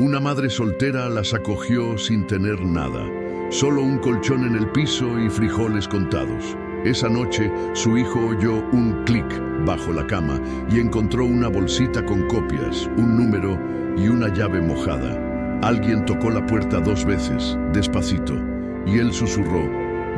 Una madre soltera las acogió sin tener nada, solo un colchón en el piso y frijoles contados. Esa noche, su hijo oyó un clic bajo la cama y encontró una bolsita con copias, un número y una llave mojada. Alguien tocó la puerta 2 veces, despacito, y él susurró: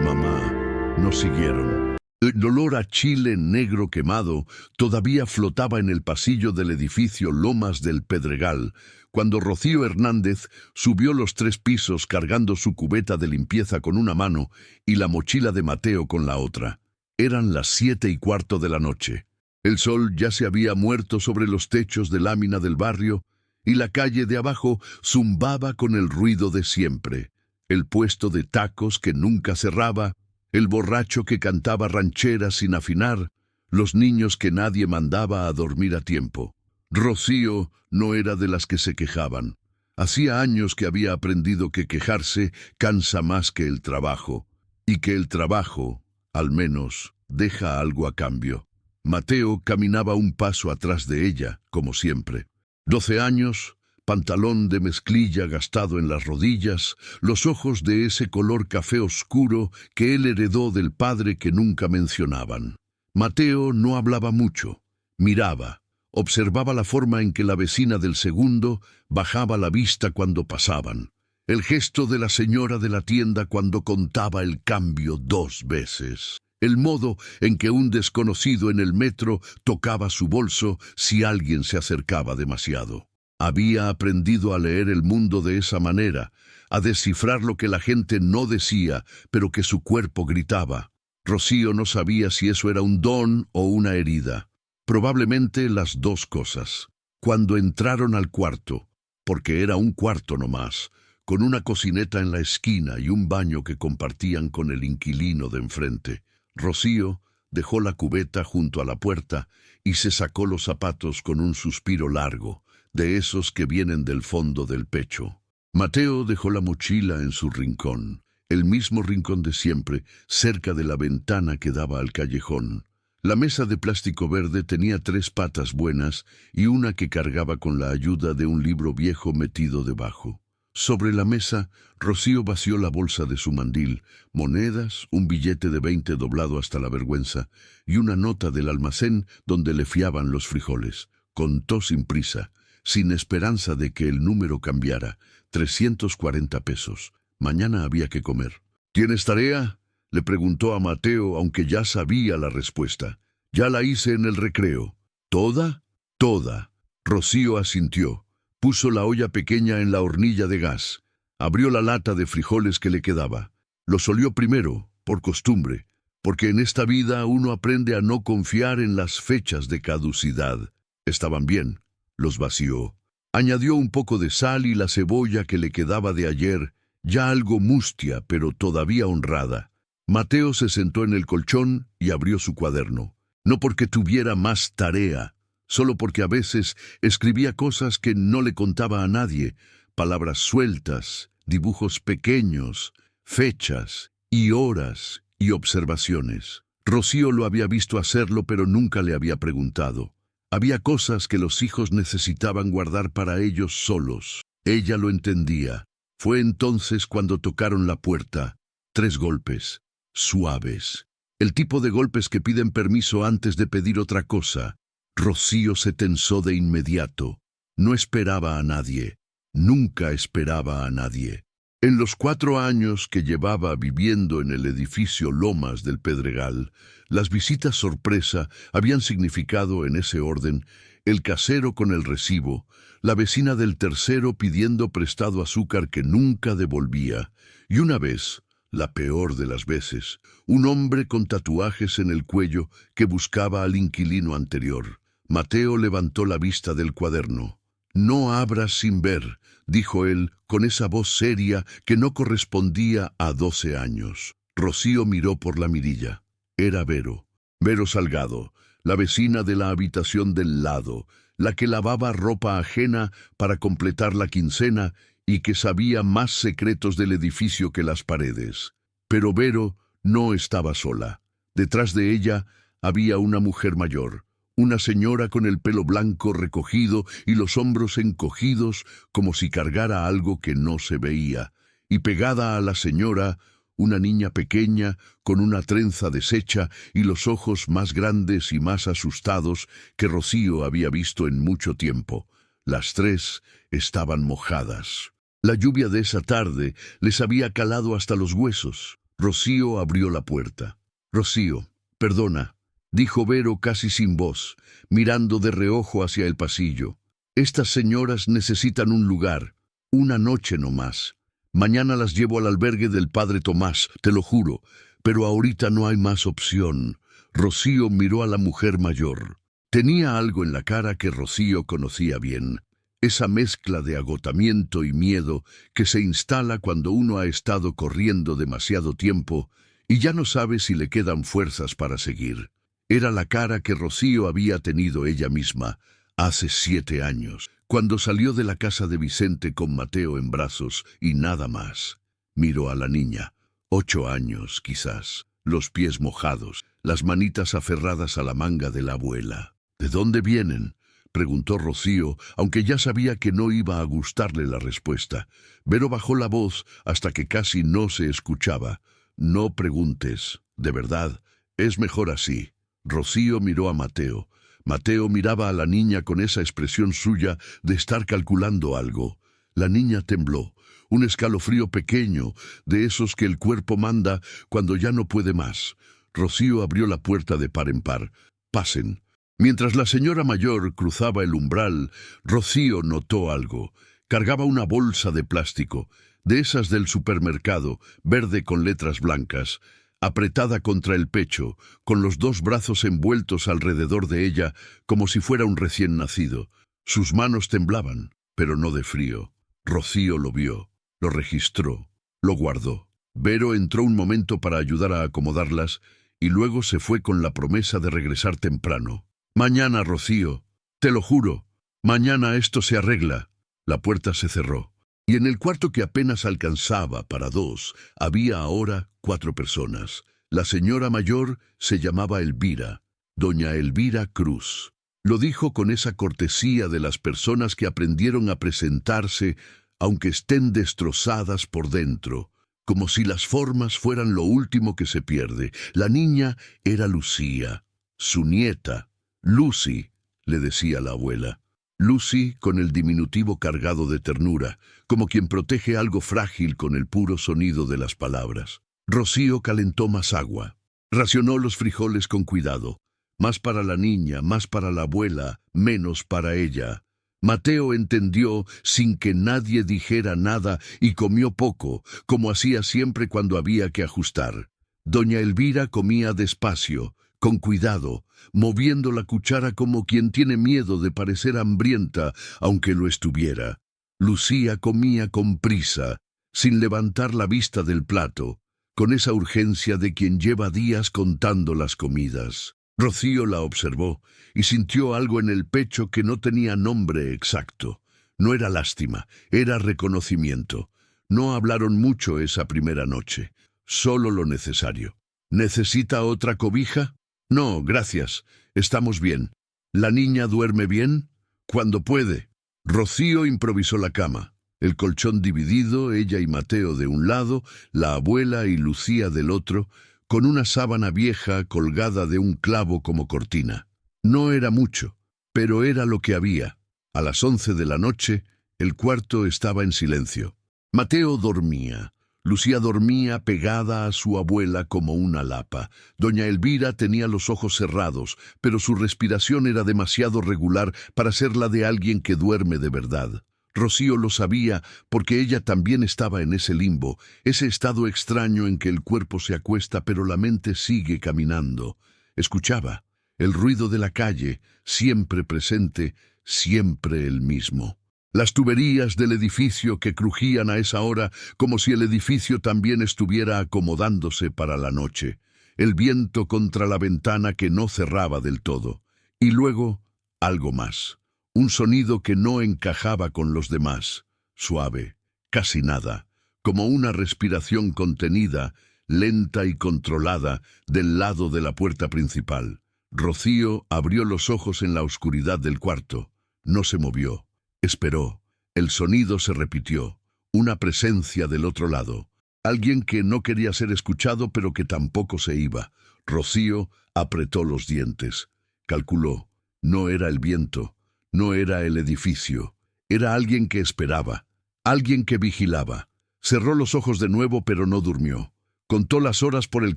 «Mamá». No siguieron. El olor a chile negro quemado todavía flotaba en el pasillo del edificio Lomas del Pedregal, cuando Rocío Hernández subió los 3 pisos cargando su cubeta de limpieza con una mano y la mochila de Mateo con la otra. Eran las 7:15 de la noche. El sol ya se había muerto sobre los techos de lámina del barrio y la calle de abajo zumbaba con el ruido de siempre. El puesto de tacos que nunca cerraba, el borracho que cantaba rancheras sin afinar, los niños que nadie mandaba a dormir a tiempo. Rocío no era de las que se quejaban. Hacía años que había aprendido que quejarse cansa más que el trabajo, y que el trabajo, al menos, deja algo a cambio. Mateo caminaba un paso atrás de ella, como siempre. 12 años, pantalón de mezclilla gastado en las rodillas, los ojos de ese color café oscuro que él heredó del padre que nunca mencionaban. Mateo no hablaba mucho, miraba. Observaba la forma en que la vecina del segundo bajaba la vista cuando pasaban, el gesto de la señora de la tienda cuando contaba el cambio 2 veces, el modo en que un desconocido en el metro tocaba su bolso si alguien se acercaba demasiado. Había aprendido a leer el mundo de esa manera, a descifrar lo que la gente no decía, pero que su cuerpo gritaba. Rocío no sabía si eso era un don o una herida. Probablemente las 2 cosas. Cuando entraron al cuarto, porque era un cuarto nomás, con una cocineta en la esquina y un baño que compartían con el inquilino de enfrente, Rocío dejó la cubeta junto a la puerta y se sacó los zapatos con un suspiro largo, de esos que vienen del fondo del pecho. Mateo dejó la mochila en su rincón, el mismo rincón de siempre, cerca de la ventana que daba al callejón. La mesa de plástico verde tenía 3 patas buenas y una que cargaba con la ayuda de un libro viejo metido debajo. Sobre la mesa, Rocío vació la bolsa de su mandil, monedas, un billete de 20 doblado hasta la vergüenza y una nota del almacén donde le fiaban los frijoles. Contó sin prisa, sin esperanza de que el número cambiara. 340 pesos. Mañana había que comer. ¿Tienes tarea?, le preguntó a Mateo, aunque ya sabía la respuesta. «Ya la hice en el recreo». «¿Toda?» «Toda». Rocío asintió. Puso la olla pequeña en la hornilla de gas. Abrió la lata de frijoles que le quedaba. Los olió primero, por costumbre, porque en esta vida uno aprende a no confiar en las fechas de caducidad. Estaban bien. Los vació. Añadió un poco de sal y la cebolla que le quedaba de ayer, ya algo mustia, pero todavía honrada. Mateo se sentó en el colchón y abrió su cuaderno. No porque tuviera más tarea, solo porque a veces escribía cosas que no le contaba a nadie, palabras sueltas, dibujos pequeños, fechas y horas y observaciones. Rocío lo había visto hacerlo, pero nunca le había preguntado. Había cosas que los hijos necesitaban guardar para ellos solos. Ella lo entendía. Fue entonces cuando tocaron la puerta. 3 golpes. Suaves. El tipo de golpes que piden permiso antes de pedir otra cosa. Rocío se tensó de inmediato. No esperaba a nadie. Nunca esperaba a nadie. En los 4 años que llevaba viviendo en el edificio Lomas del Pedregal, las visitas sorpresa habían significado, en ese orden, el casero con el recibo, la vecina del tercero pidiendo prestado azúcar que nunca devolvía, y una vez, la peor de las veces, un hombre con tatuajes en el cuello que buscaba al inquilino anterior. Mateo levantó la vista del cuaderno. «No abras sin ver», dijo él con esa voz seria que no correspondía a 12 años. Rocío miró por la mirilla. Era Vero. Vero Salgado, la vecina de la habitación del lado, la que lavaba ropa ajena para completar la quincena y que sabía más secretos del edificio que las paredes. Pero Vero no estaba sola. Detrás de ella había una mujer mayor, Una señora con el pelo blanco recogido y los hombros encogidos como si cargara algo que no se veía. Y pegada a la señora, una niña pequeña con una trenza deshecha y los ojos más grandes y más asustados que Rocío había visto en mucho tiempo. Las tres estaban mojadas. La lluvia de esa tarde les había calado hasta los huesos. Rocío abrió la puerta. «Rocío, perdona», dijo Vero casi sin voz, mirando de reojo hacia el pasillo. «Estas señoras necesitan un lugar, una noche no más. Mañana las llevo al albergue del padre Tomás, te lo juro, pero ahorita no hay más opción». Rocío miró a la mujer mayor. Tenía algo en la cara que Rocío conocía bien. Esa mezcla de agotamiento y miedo que se instala cuando uno ha estado corriendo demasiado tiempo y ya no sabe si le quedan fuerzas para seguir. Era la cara que Rocío había tenido ella misma hace 7 años, cuando salió de la casa de Vicente con Mateo en brazos y nada más. Miró a la niña, 8 años quizás, los pies mojados, las manitas aferradas a la manga de la abuela. «¿De dónde vienen?», preguntó Rocío, aunque ya sabía que no iba a gustarle la respuesta. Vero bajó la voz hasta que casi no se escuchaba. «No preguntes, de verdad, es mejor así». Rocío miró a Mateo. Mateo miraba a la niña con esa expresión suya de estar calculando algo. La niña tembló, un escalofrío pequeño, de esos que el cuerpo manda cuando ya no puede más. Rocío abrió la puerta de par en par. «Pasen». Mientras la señora mayor cruzaba el umbral, Rocío notó algo. Cargaba una bolsa de plástico, de esas del supermercado, verde con letras blancas, apretada contra el pecho, con los 2 brazos envueltos alrededor de ella, como si fuera un recién nacido. Sus manos temblaban, pero no de frío. Rocío lo vio, lo registró, lo guardó. Vero entró un momento para ayudar a acomodarlas y luego se fue con la promesa de regresar temprano. «Mañana, Rocío, te lo juro, mañana esto se arregla». La puerta se cerró, y en el cuarto que apenas alcanzaba para 2, había ahora 4 personas. La señora mayor se llamaba Elvira, doña Elvira Cruz. Lo dijo con esa cortesía de las personas que aprendieron a presentarse, aunque estén destrozadas por dentro, como si las formas fueran lo último que se pierde. La niña era Lucía, su nieta. «Lucy», le decía la abuela. Lucy con el diminutivo cargado de ternura, como quien protege algo frágil con el puro sonido de las palabras. Rocío calentó más agua. Racionó los frijoles con cuidado. Más para la niña, más para la abuela, menos para ella. Mateo entendió sin que nadie dijera nada y comió poco, como hacía siempre cuando había que ajustar. Doña Elvira comía despacio, con cuidado, moviendo la cuchara como quien tiene miedo de parecer hambrienta, aunque lo estuviera. Lucía comía con prisa, sin levantar la vista del plato, con esa urgencia de quien lleva días contando las comidas. Rocío la observó y sintió algo en el pecho que no tenía nombre exacto. No era lástima, era reconocimiento. No hablaron mucho esa primera noche, solo lo necesario. «¿Necesita otra cobija?» «No, gracias, estamos bien». «¿La niña duerme bien?» «Cuando puede». Rocío improvisó la cama, el colchón dividido, ella y Mateo de un lado, la abuela y Lucía del otro, con una sábana vieja colgada de un clavo como cortina. No era mucho, pero era lo que había. A las 11 de la noche, el cuarto estaba en silencio. Mateo dormía. Lucía dormía pegada a su abuela como una lapa. Doña Elvira tenía los ojos cerrados, pero su respiración era demasiado regular para ser la de alguien que duerme de verdad. Rocío lo sabía porque ella también estaba en ese limbo, ese estado extraño en que el cuerpo se acuesta pero la mente sigue caminando. Escuchaba el ruido de la calle, siempre presente, siempre el mismo. Las tuberías del edificio que crujían a esa hora como si el edificio también estuviera acomodándose para la noche. El viento contra la ventana que no cerraba del todo. Y luego, algo más. Un sonido que no encajaba con los demás. Suave, casi nada. Como una respiración contenida, lenta y controlada, del lado de la puerta principal. Rocío abrió los ojos en la oscuridad del cuarto. No se movió. Esperó. El sonido se repitió. Una presencia del otro lado. Alguien que no quería ser escuchado, pero que tampoco se iba. Rocío apretó los dientes. Calculó. No era el viento. No era el edificio. Era alguien que esperaba. Alguien que vigilaba. Cerró los ojos de nuevo, pero no durmió. Contó las horas por el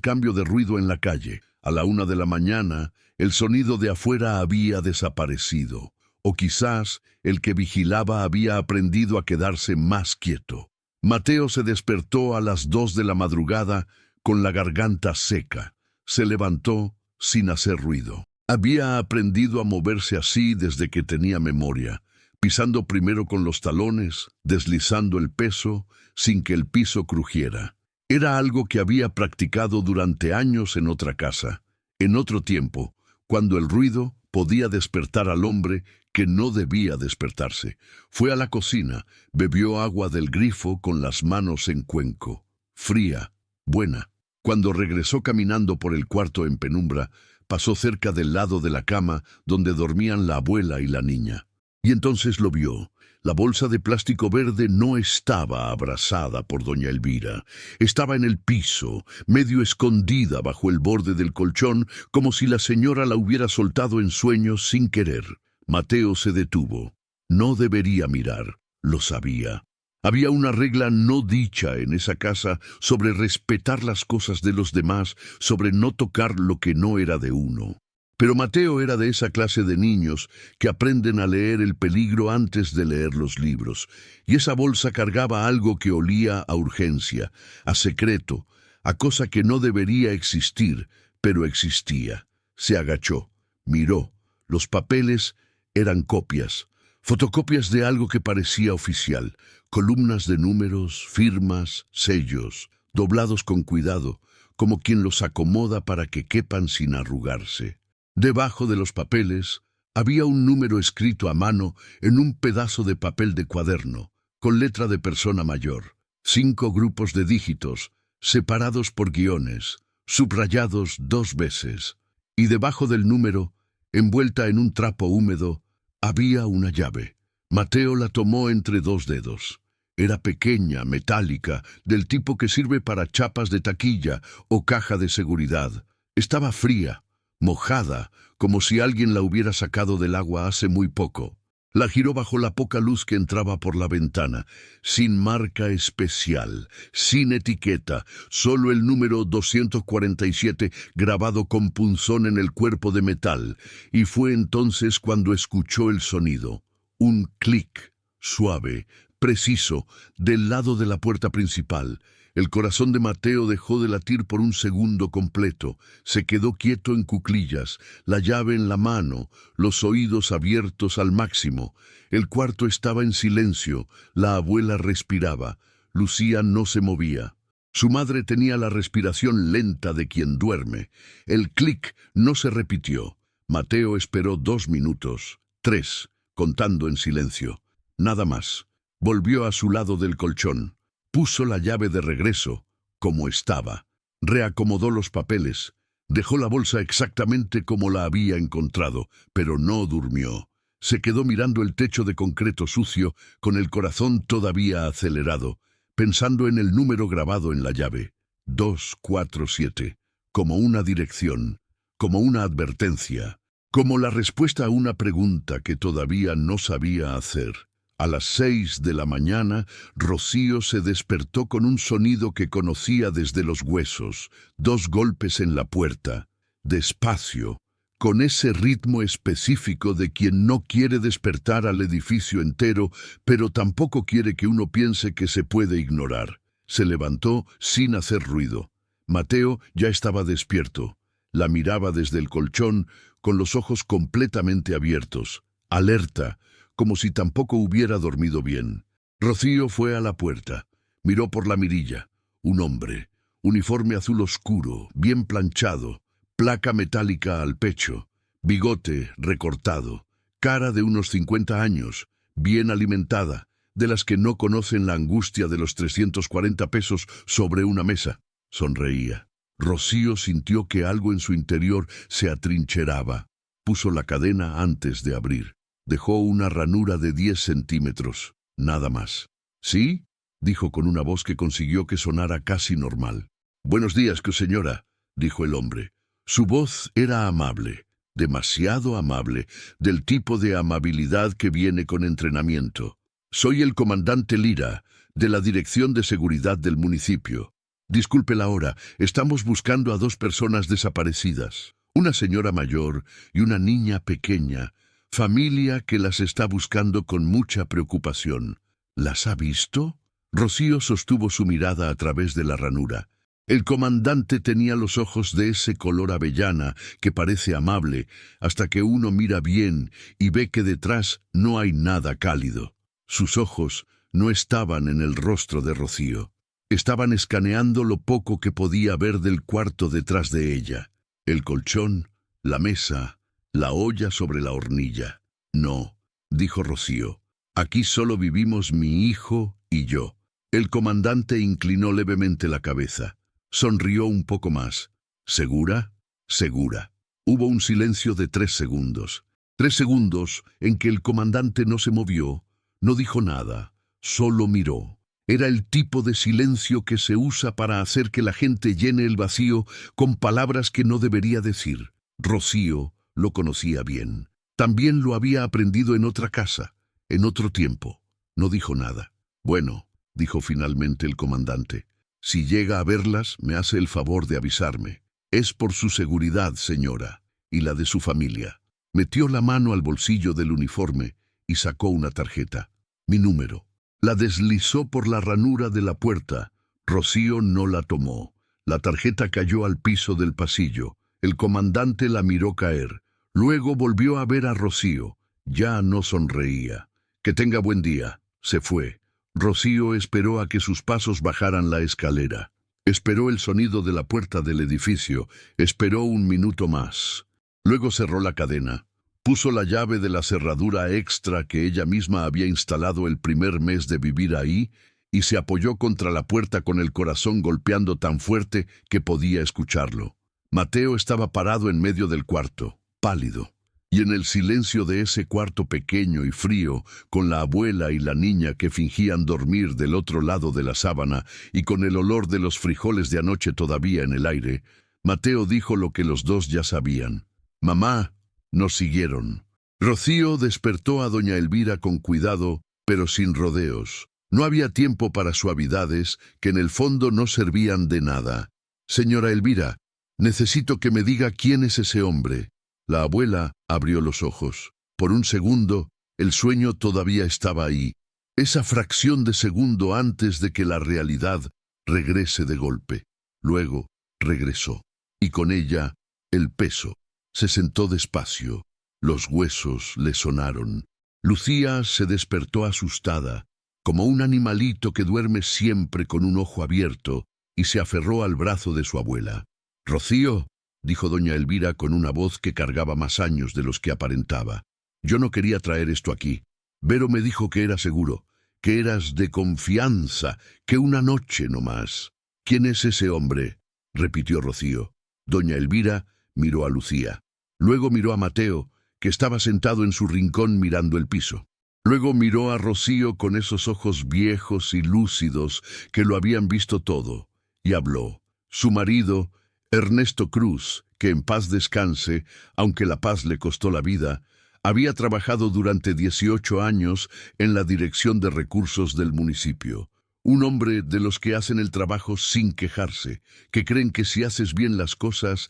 cambio de ruido en la calle. A la 1 de la mañana, el sonido de afuera había desaparecido. O quizás el que vigilaba había aprendido a quedarse más quieto. Mateo se despertó a las 2 de la madrugada con la garganta seca. Se levantó sin hacer ruido. Había aprendido a moverse así desde que tenía memoria, pisando primero con los talones, deslizando el peso, sin que el piso crujiera. Era algo que había practicado durante años en otra casa, en otro tiempo, cuando el ruido podía despertar al hombre que no debía despertarse. Fue a la cocina, bebió agua del grifo con las manos en cuenco. Fría, buena. Cuando regresó caminando por el cuarto en penumbra, pasó cerca del lado de la cama donde dormían la abuela y la niña. Y entonces lo vio. La bolsa de plástico verde no estaba abrazada por doña Elvira. Estaba en el piso, medio escondida bajo el borde del colchón, como si la señora la hubiera soltado en sueños sin querer. Mateo se detuvo. No debería mirar, lo sabía. Había una regla no dicha en esa casa sobre respetar las cosas de los demás, sobre no tocar lo que no era de uno. Pero Mateo era de esa clase de niños que aprenden a leer el peligro antes de leer los libros, y esa bolsa cargaba algo que olía a urgencia, a secreto, a cosa que no debería existir, pero existía. Se agachó, miró. Los papeles eran copias, fotocopias de algo que parecía oficial, columnas de números, firmas, sellos, doblados con cuidado, como quien los acomoda para que quepan sin arrugarse. Debajo de los papeles había un número escrito a mano en un pedazo de papel de cuaderno, con letra de persona mayor. 5 grupos de dígitos, separados por guiones, subrayados 2 veces. Y debajo del número, envuelta en un trapo húmedo, había una llave. Mateo la tomó entre 2 dedos. Era pequeña, metálica, del tipo que sirve para chapas de taquilla o caja de seguridad. Estaba fría, mojada, como si alguien la hubiera sacado del agua hace muy poco. La giró bajo la poca luz que entraba por la ventana, sin marca especial, sin etiqueta, solo el número 247 grabado con punzón en el cuerpo de metal, y fue entonces cuando escuchó el sonido. Un clic, suave, preciso, del lado de la puerta principal. El corazón de Mateo dejó de latir por un segundo completo. Se quedó quieto en cuclillas, la llave en la mano, los oídos abiertos al máximo. El cuarto estaba en silencio, la abuela respiraba. Lucía no se movía. Su madre tenía la respiración lenta de quien duerme. El clic no se repitió. Mateo esperó 2 minutos, 3, contando en silencio. Nada más. Volvió a su lado del colchón. Puso la llave de regreso, como estaba. Reacomodó los papeles. Dejó la bolsa exactamente como la había encontrado, pero no durmió. Se quedó mirando el techo de concreto sucio, con el corazón todavía acelerado, pensando en el número grabado en la llave. 247, como una dirección, como una advertencia, como la respuesta a una pregunta que todavía no sabía hacer. A las 6 de la mañana, Rocío se despertó con un sonido que conocía desde los huesos, 2 golpes en la puerta, despacio, con ese ritmo específico de quien no quiere despertar al edificio entero, pero tampoco quiere que uno piense que se puede ignorar. Se levantó sin hacer ruido. Mateo ya estaba despierto. La miraba desde el colchón, con los ojos completamente abiertos, alerta, como si tampoco hubiera dormido bien. Rocío fue a la puerta, miró por la mirilla. Un hombre, uniforme azul oscuro, bien planchado, placa metálica al pecho, bigote recortado, cara de unos 50 años, bien alimentada, de las que no conocen la angustia de los 340 pesos sobre una mesa. Sonreía. Rocío sintió que algo en su interior se atrincheraba. Puso la cadena antes de abrir. Dejó una ranura de 10 centímetros, nada más. ¿Sí?, dijo con una voz que consiguió que sonara casi normal. «Buenos días, señora», dijo el hombre. Su voz era amable, demasiado amable, del tipo de amabilidad que viene con entrenamiento. «Soy el comandante Lira, de la Dirección de Seguridad del municipio. Disculpe la hora, estamos buscando a 2 personas desaparecidas. Una señora mayor y una niña pequeña, familia que las está buscando con mucha preocupación. ¿Las ha visto?». Rocío sostuvo su mirada a través de la ranura. El comandante tenía los ojos de ese color avellana que parece amable, hasta que uno mira bien y ve que detrás no hay nada cálido. Sus ojos no estaban en el rostro de Rocío. Estaban escaneando lo poco que podía ver del cuarto detrás de ella. El colchón, la mesa, la olla sobre la hornilla. «No», dijo Rocío, «aquí solo vivimos mi hijo y yo». El comandante inclinó levemente la cabeza. Sonrió un poco más. «¿Segura?». «Segura». Hubo un silencio de 3 segundos. 3 segundos en que el comandante no se movió, no dijo nada, solo miró. Era el tipo de silencio que se usa para hacer que la gente llene el vacío con palabras que no debería decir. Rocío lo conocía bien. También lo había aprendido en otra casa, en otro tiempo. No dijo nada. «Bueno», dijo finalmente el comandante, «si llega a verlas, me hace el favor de avisarme. Es por su seguridad, señora, y la de su familia». Metió la mano al bolsillo del uniforme y sacó una tarjeta. «Mi número». La deslizó por la ranura de la puerta. Rocío no la tomó. La tarjeta cayó al piso del pasillo. El comandante la miró caer. Luego volvió a ver a Rocío. Ya no sonreía. «Que tenga buen día». Se fue. Rocío esperó a que sus pasos bajaran la escalera. Esperó el sonido de la puerta del edificio. Esperó un minuto más. Luego cerró la cadena. Puso la llave de la cerradura extra que ella misma había instalado el primer mes de vivir ahí y se apoyó contra la puerta con el corazón golpeando tan fuerte que podía escucharlo. Mateo estaba parado en medio del cuarto, pálido. Y en el silencio de ese cuarto pequeño y frío, con la abuela y la niña que fingían dormir del otro lado de la sábana y con el olor de los frijoles de anoche todavía en el aire, Mateo dijo lo que los dos ya sabían. «Mamá». Nos siguieron. Rocío despertó a doña Elvira con cuidado, pero sin rodeos. No había tiempo para suavidades que en el fondo no servían de nada. «Señora Elvira, necesito que me diga quién es ese hombre». La abuela abrió los ojos. Por un segundo, el sueño todavía estaba ahí. Esa fracción de segundo antes de que la realidad regrese de golpe. Luego regresó. Y con ella, el peso. Se sentó despacio. Los huesos le sonaron. Lucía se despertó asustada, como un animalito que duerme siempre con un ojo abierto, y se aferró al brazo de su abuela. «Rocío», dijo doña Elvira con una voz que cargaba más años de los que aparentaba. «Yo no quería traer esto aquí. Vero me dijo que era seguro, que eras de confianza, que una noche no más». «¿Quién es ese hombre?», repitió Rocío. Doña Elvira miró a Lucía. Luego miró a Mateo, que estaba sentado en su rincón mirando el piso. Luego miró a Rocío con esos ojos viejos y lúcidos que lo habían visto todo, y habló. Su marido, Ernesto Cruz, que en paz descanse, aunque la paz le costó la vida, había trabajado durante 18 años en la Dirección de Recursos del municipio. Un hombre de los que hacen el trabajo sin quejarse, que creen que si haces bien las cosas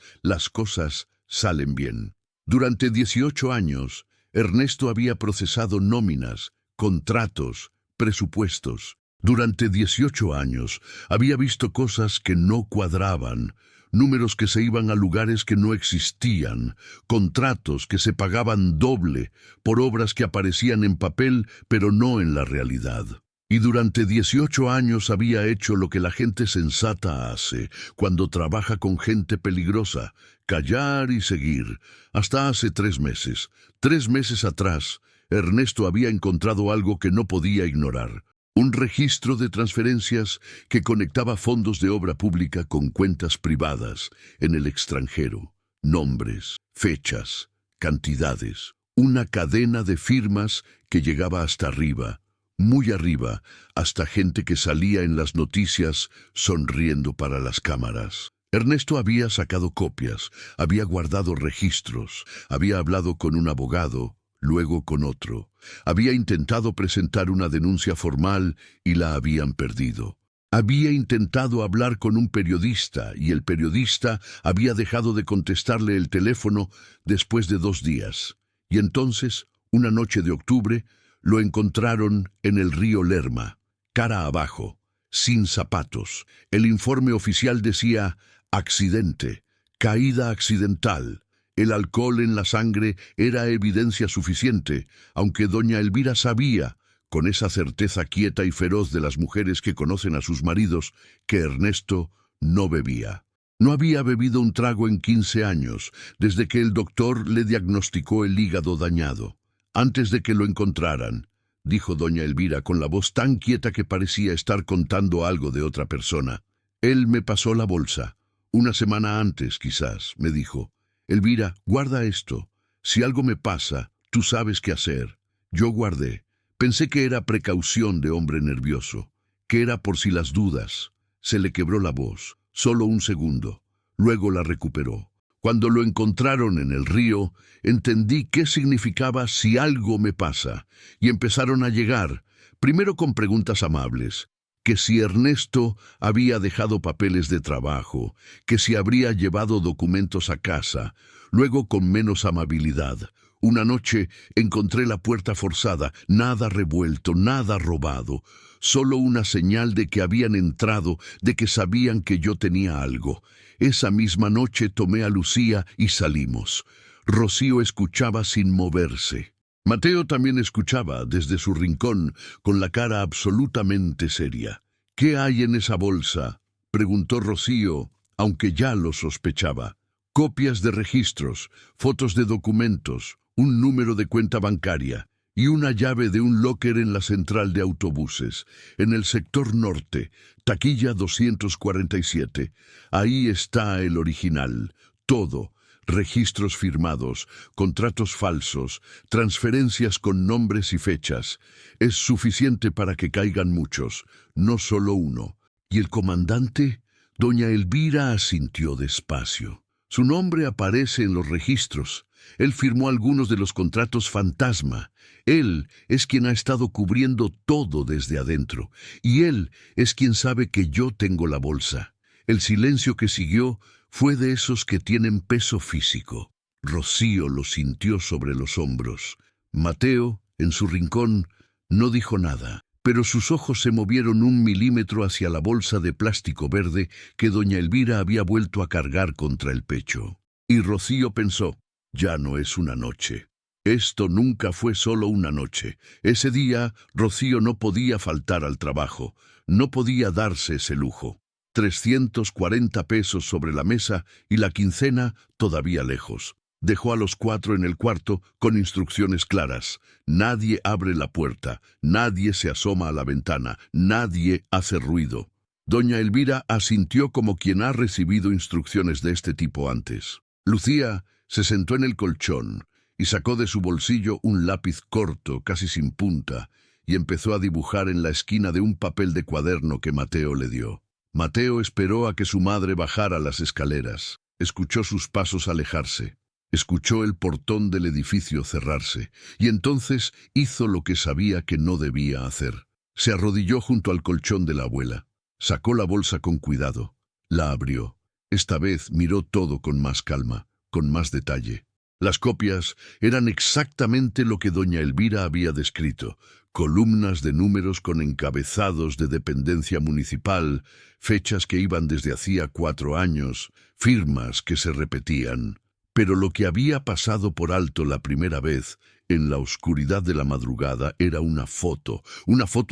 salen bien. Durante 18 años, Ernesto había procesado nóminas, contratos, presupuestos. Durante 18 años había visto cosas que no cuadraban, números que se iban a lugares que no existían, contratos que se pagaban doble por obras que aparecían en papel pero no en la realidad. Y durante 18 años había hecho lo que la gente sensata hace cuando trabaja con gente peligrosa, callar y seguir. Hasta hace 3 meses. 3 meses atrás, Ernesto había encontrado algo que no podía ignorar. un registro de transferencias que conectaba fondos de obra pública con cuentas privadas en el extranjero, nombres, fechas, cantidades, una cadena de firmas que llegaba hasta arriba, muy arriba, hasta gente que salía en las noticias sonriendo para las cámaras. Ernesto había sacado copias, había guardado registros, había hablado con un abogado, luego con otro. Había intentado presentar una denuncia formal y la habían perdido. Había intentado hablar con un periodista y el periodista había dejado de contestarle el teléfono después de 2 días. Y entonces, una noche de octubre, lo encontraron en el río Lerma, cara abajo, sin zapatos. El informe oficial decía accidente, caída accidental. El alcohol en la sangre era evidencia suficiente, aunque doña Elvira sabía, con esa certeza quieta y feroz de las mujeres que conocen a sus maridos, que Ernesto no bebía. No había bebido un trago en 15 años, desde que el doctor le diagnosticó el hígado dañado. Antes de que lo encontraran, dijo doña Elvira con la voz tan quieta que parecía estar contando algo de otra persona. Él me pasó la bolsa. Una semana antes, quizás, me dijo. Elvira, guarda esto. Si algo me pasa, tú sabes qué hacer. Yo guardé. Pensé que era precaución de hombre nervioso, que era por si las dudas. Se le quebró la voz, solo un segundo. Luego la recuperó. Cuando lo encontraron en el río, entendí qué significaba si algo me pasa, y empezaron a llegar, primero con preguntas amables, que si Ernesto había dejado papeles de trabajo, que si habría llevado documentos a casa, luego con menos amabilidad. Una noche encontré la puerta forzada, nada revuelto, nada robado, solo una señal de que habían entrado, de que sabían que yo tenía algo. Esa misma noche tomé a Lucía y salimos. Rocío escuchaba sin moverse. Mateo también escuchaba desde su rincón, con la cara absolutamente seria. ¿Qué hay en esa bolsa?, preguntó Rocío, aunque ya lo sospechaba. Copias de registros, fotos de documentos, un número de cuenta bancaria y una llave de un locker en la central de autobuses, en el sector norte, taquilla 247. Ahí está el original, todo. Registros firmados, contratos falsos, transferencias con nombres y fechas. Es suficiente para que caigan muchos, no solo uno. ¿Y el comandante? Doña Elvira asintió despacio. Su nombre aparece en los registros. Él firmó algunos de los contratos fantasma. Él es quien ha estado cubriendo todo desde adentro. Y él es quien sabe que yo tengo la bolsa. El silencio que siguió fue de esos que tienen peso físico. Rocío lo sintió sobre los hombros. Mateo, en su rincón, no dijo nada, pero sus ojos se movieron 1 milímetro hacia la bolsa de plástico verde que doña Elvira había vuelto a cargar contra el pecho. Y Rocío pensó, ya no es una noche. Esto nunca fue solo una noche. Ese día, Rocío no podía faltar al trabajo, no podía darse ese lujo. 340 pesos sobre la mesa y la quincena todavía lejos. Dejó a los 4 en el cuarto con instrucciones claras. Nadie abre la puerta, nadie se asoma a la ventana, nadie hace ruido. Doña Elvira asintió como quien ha recibido instrucciones de este tipo antes. Lucía se sentó en el colchón y sacó de su bolsillo un lápiz corto, casi sin punta, y empezó a dibujar en la esquina de un papel de cuaderno que Mateo le dio. Mateo esperó a que su madre bajara las escaleras. Escuchó sus pasos alejarse. Escuchó el portón del edificio cerrarse. Y entonces hizo lo que sabía que no debía hacer. Se arrodilló junto al colchón de la abuela. Sacó la bolsa con cuidado. La abrió. Esta vez miró todo con más calma, con más detalle. Las copias eran exactamente lo que doña Elvira había descrito. Columnas de números con encabezados de dependencia municipal, fechas que iban desde hacía 4 años, firmas que se repetían. Pero lo que había pasado por alto la primera vez, en la oscuridad de la madrugada, era una foto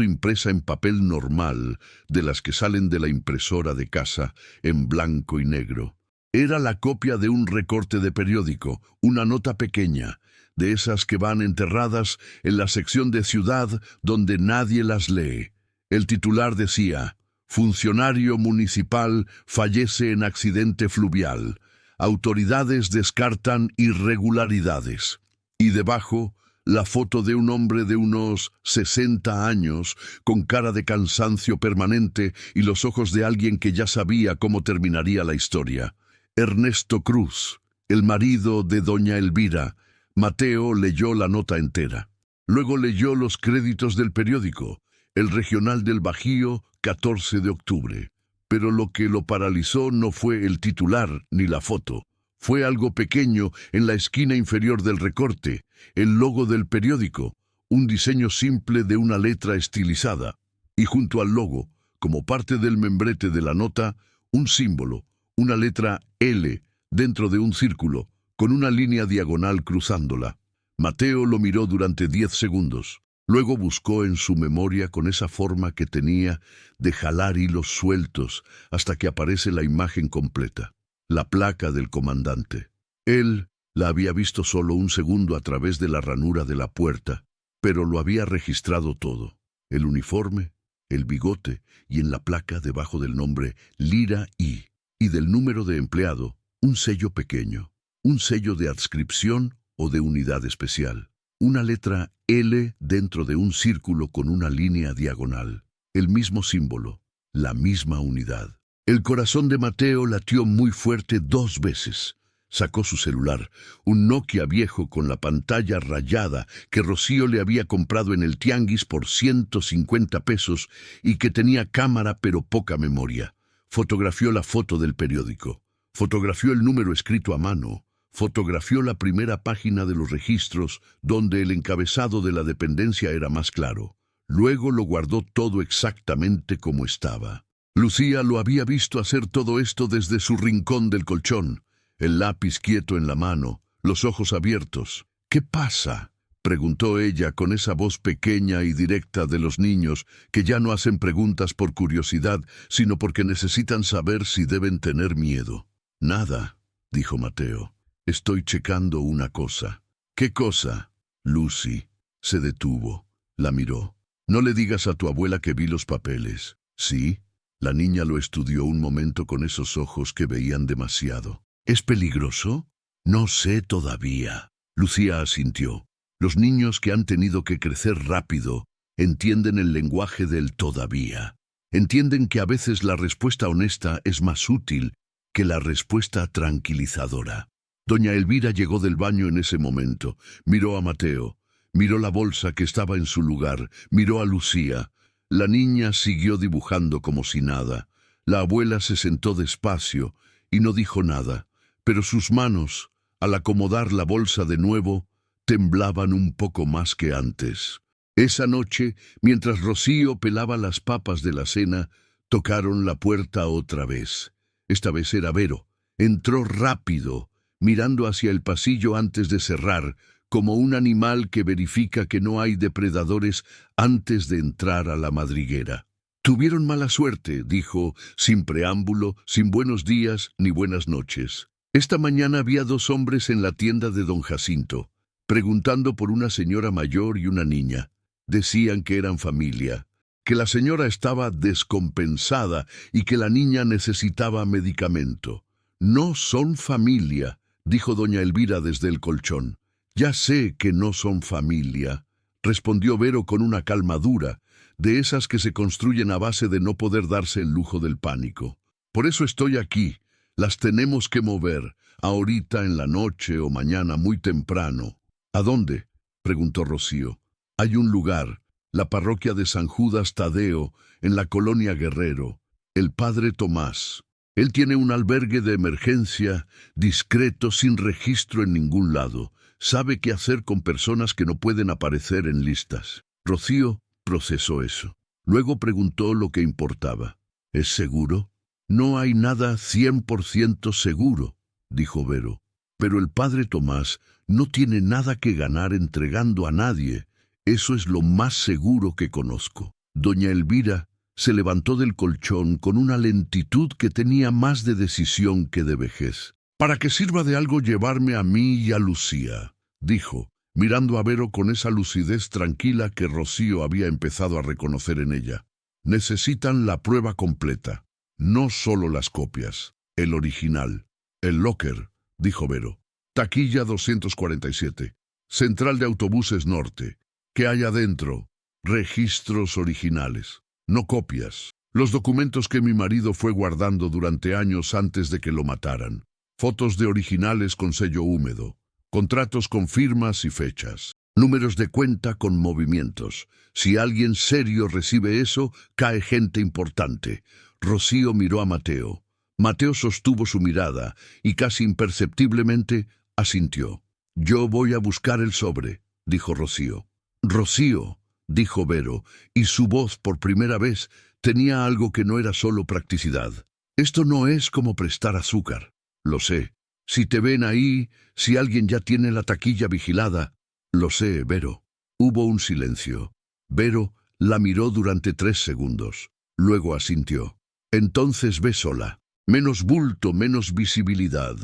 impresa en papel normal, de las que salen de la impresora de casa, en blanco y negro. Era la copia de un recorte de periódico, una nota pequeña, de esas que van enterradas en la sección de ciudad donde nadie las lee. El titular decía: funcionario municipal fallece en accidente fluvial. Autoridades descartan irregularidades. Y debajo, la foto de un hombre de unos 60 años, con cara de cansancio permanente y los ojos de alguien que ya sabía cómo terminaría la historia. Ernesto Cruz, el marido de doña Elvira. Mateo leyó la nota entera. Luego leyó los créditos del periódico, El Regional del Bajío, 14 de octubre. Pero lo que lo paralizó no fue el titular ni la foto. Fue algo pequeño en la esquina inferior del recorte, el logo del periódico, un diseño simple de una letra estilizada. Y junto al logo, como parte del membrete de la nota, un símbolo, una letra L, dentro de un círculo, con una línea diagonal cruzándola. Mateo lo miró durante 10 segundos. Luego buscó en su memoria con esa forma que tenía de jalar hilos sueltos hasta que aparece la imagen completa. La placa del comandante. Él la había visto solo un segundo a través de la ranura de la puerta, pero lo había registrado todo. El uniforme, el bigote y en la placa debajo del nombre Lira I y del número de empleado, un sello pequeño, un sello de adscripción o de unidad especial. Una letra L dentro de un círculo con una línea diagonal. El mismo símbolo, la misma unidad. El corazón de Mateo latió muy fuerte 2 veces. Sacó su celular, un Nokia viejo con la pantalla rayada que Rocío le había comprado en el tianguis por 150 pesos y que tenía cámara pero poca memoria. Fotografió la foto del periódico. Fotografió el número escrito a mano. Fotografió la primera página de los registros, donde el encabezado de la dependencia era más claro. Luego lo guardó todo exactamente como estaba. Lucía lo había visto hacer todo esto desde su rincón del colchón, el lápiz quieto en la mano, los ojos abiertos. ¿Qué pasa?, preguntó ella con esa voz pequeña y directa de los niños que ya no hacen preguntas por curiosidad, sino porque necesitan saber si deben tener miedo. Nada, dijo Mateo. Estoy checando una cosa. ¿Qué cosa? Lucy se detuvo. La miró. No le digas a tu abuela que vi los papeles. ¿Sí? La niña lo estudió un momento con esos ojos que veían demasiado. ¿Es peligroso? No sé todavía. Lucía asintió. Los niños que han tenido que crecer rápido entienden el lenguaje del todavía. Entienden que a veces la respuesta honesta es más útil que la respuesta tranquilizadora. Doña Elvira llegó del baño en ese momento. Miró a Mateo. Miró la bolsa que estaba en su lugar. Miró a Lucía. La niña siguió dibujando como si nada. La abuela se sentó despacio y no dijo nada, pero sus manos, al acomodar la bolsa de nuevo, temblaban un poco más que antes. Esa noche, mientras Rocío pelaba las papas de la cena, tocaron la puerta otra vez. Esta vez era Vero. Entró rápido, mirando hacia el pasillo antes de cerrar, como un animal que verifica que no hay depredadores antes de entrar a la madriguera. Tuvieron mala suerte, dijo, sin preámbulo, sin buenos días ni buenas noches. Esta mañana había 2 hombres en la tienda de don Jacinto, preguntando por una señora mayor y una niña. Decían que eran familia, que la señora estaba descompensada y que la niña necesitaba medicamento. No son familia, dijo doña Elvira desde el colchón. Ya sé que no son familia, respondió Vero con una calma dura, de esas que se construyen a base de no poder darse el lujo del pánico. Por eso estoy aquí. Las tenemos que mover, ahorita en la noche o mañana muy temprano. ¿A dónde?, preguntó Rocío. Hay un lugar, la parroquia de San Judas Tadeo, en la colonia Guerrero. El padre Tomás. Él tiene un albergue de emergencia, discreto, sin registro en ningún lado. Sabe qué hacer con personas que no pueden aparecer en listas. Rocío procesó eso. Luego preguntó lo que importaba. ¿Es seguro? No hay nada 100% seguro, dijo Vero. Pero el padre Tomás no tiene nada que ganar entregando a nadie. Eso es lo más seguro que conozco. Doña Elvira se levantó del colchón con una lentitud que tenía más de decisión que de vejez. «Para que sirva de algo llevarme a mí y a Lucía», dijo, mirando a Vero con esa lucidez tranquila que Rocío había empezado a reconocer en ella. Necesitan la prueba completa, no solo las copias, el original. El locker, dijo Vero. Taquilla 247. Central de Autobuses Norte. ¿Qué hay adentro? Registros originales, no copias. Los documentos que mi marido fue guardando durante años antes de que lo mataran. Fotos de originales con sello húmedo. Contratos con firmas y fechas. Números de cuenta con movimientos. Si alguien serio recibe eso, cae gente importante. Rocío miró a Mateo. Mateo sostuvo su mirada y casi imperceptiblemente asintió. «Yo voy a buscar el sobre», dijo Rocío. «Rocío», dijo Vero, y su voz por primera vez tenía algo que no era solo practicidad. «Esto no es como prestar azúcar. Lo sé. Si te ven ahí, si alguien ya tiene la taquilla vigilada». «Lo sé, Vero». Hubo un silencio. Vero la miró durante 3 segundos. Luego asintió. «Entonces ve sola. Menos bulto, menos visibilidad.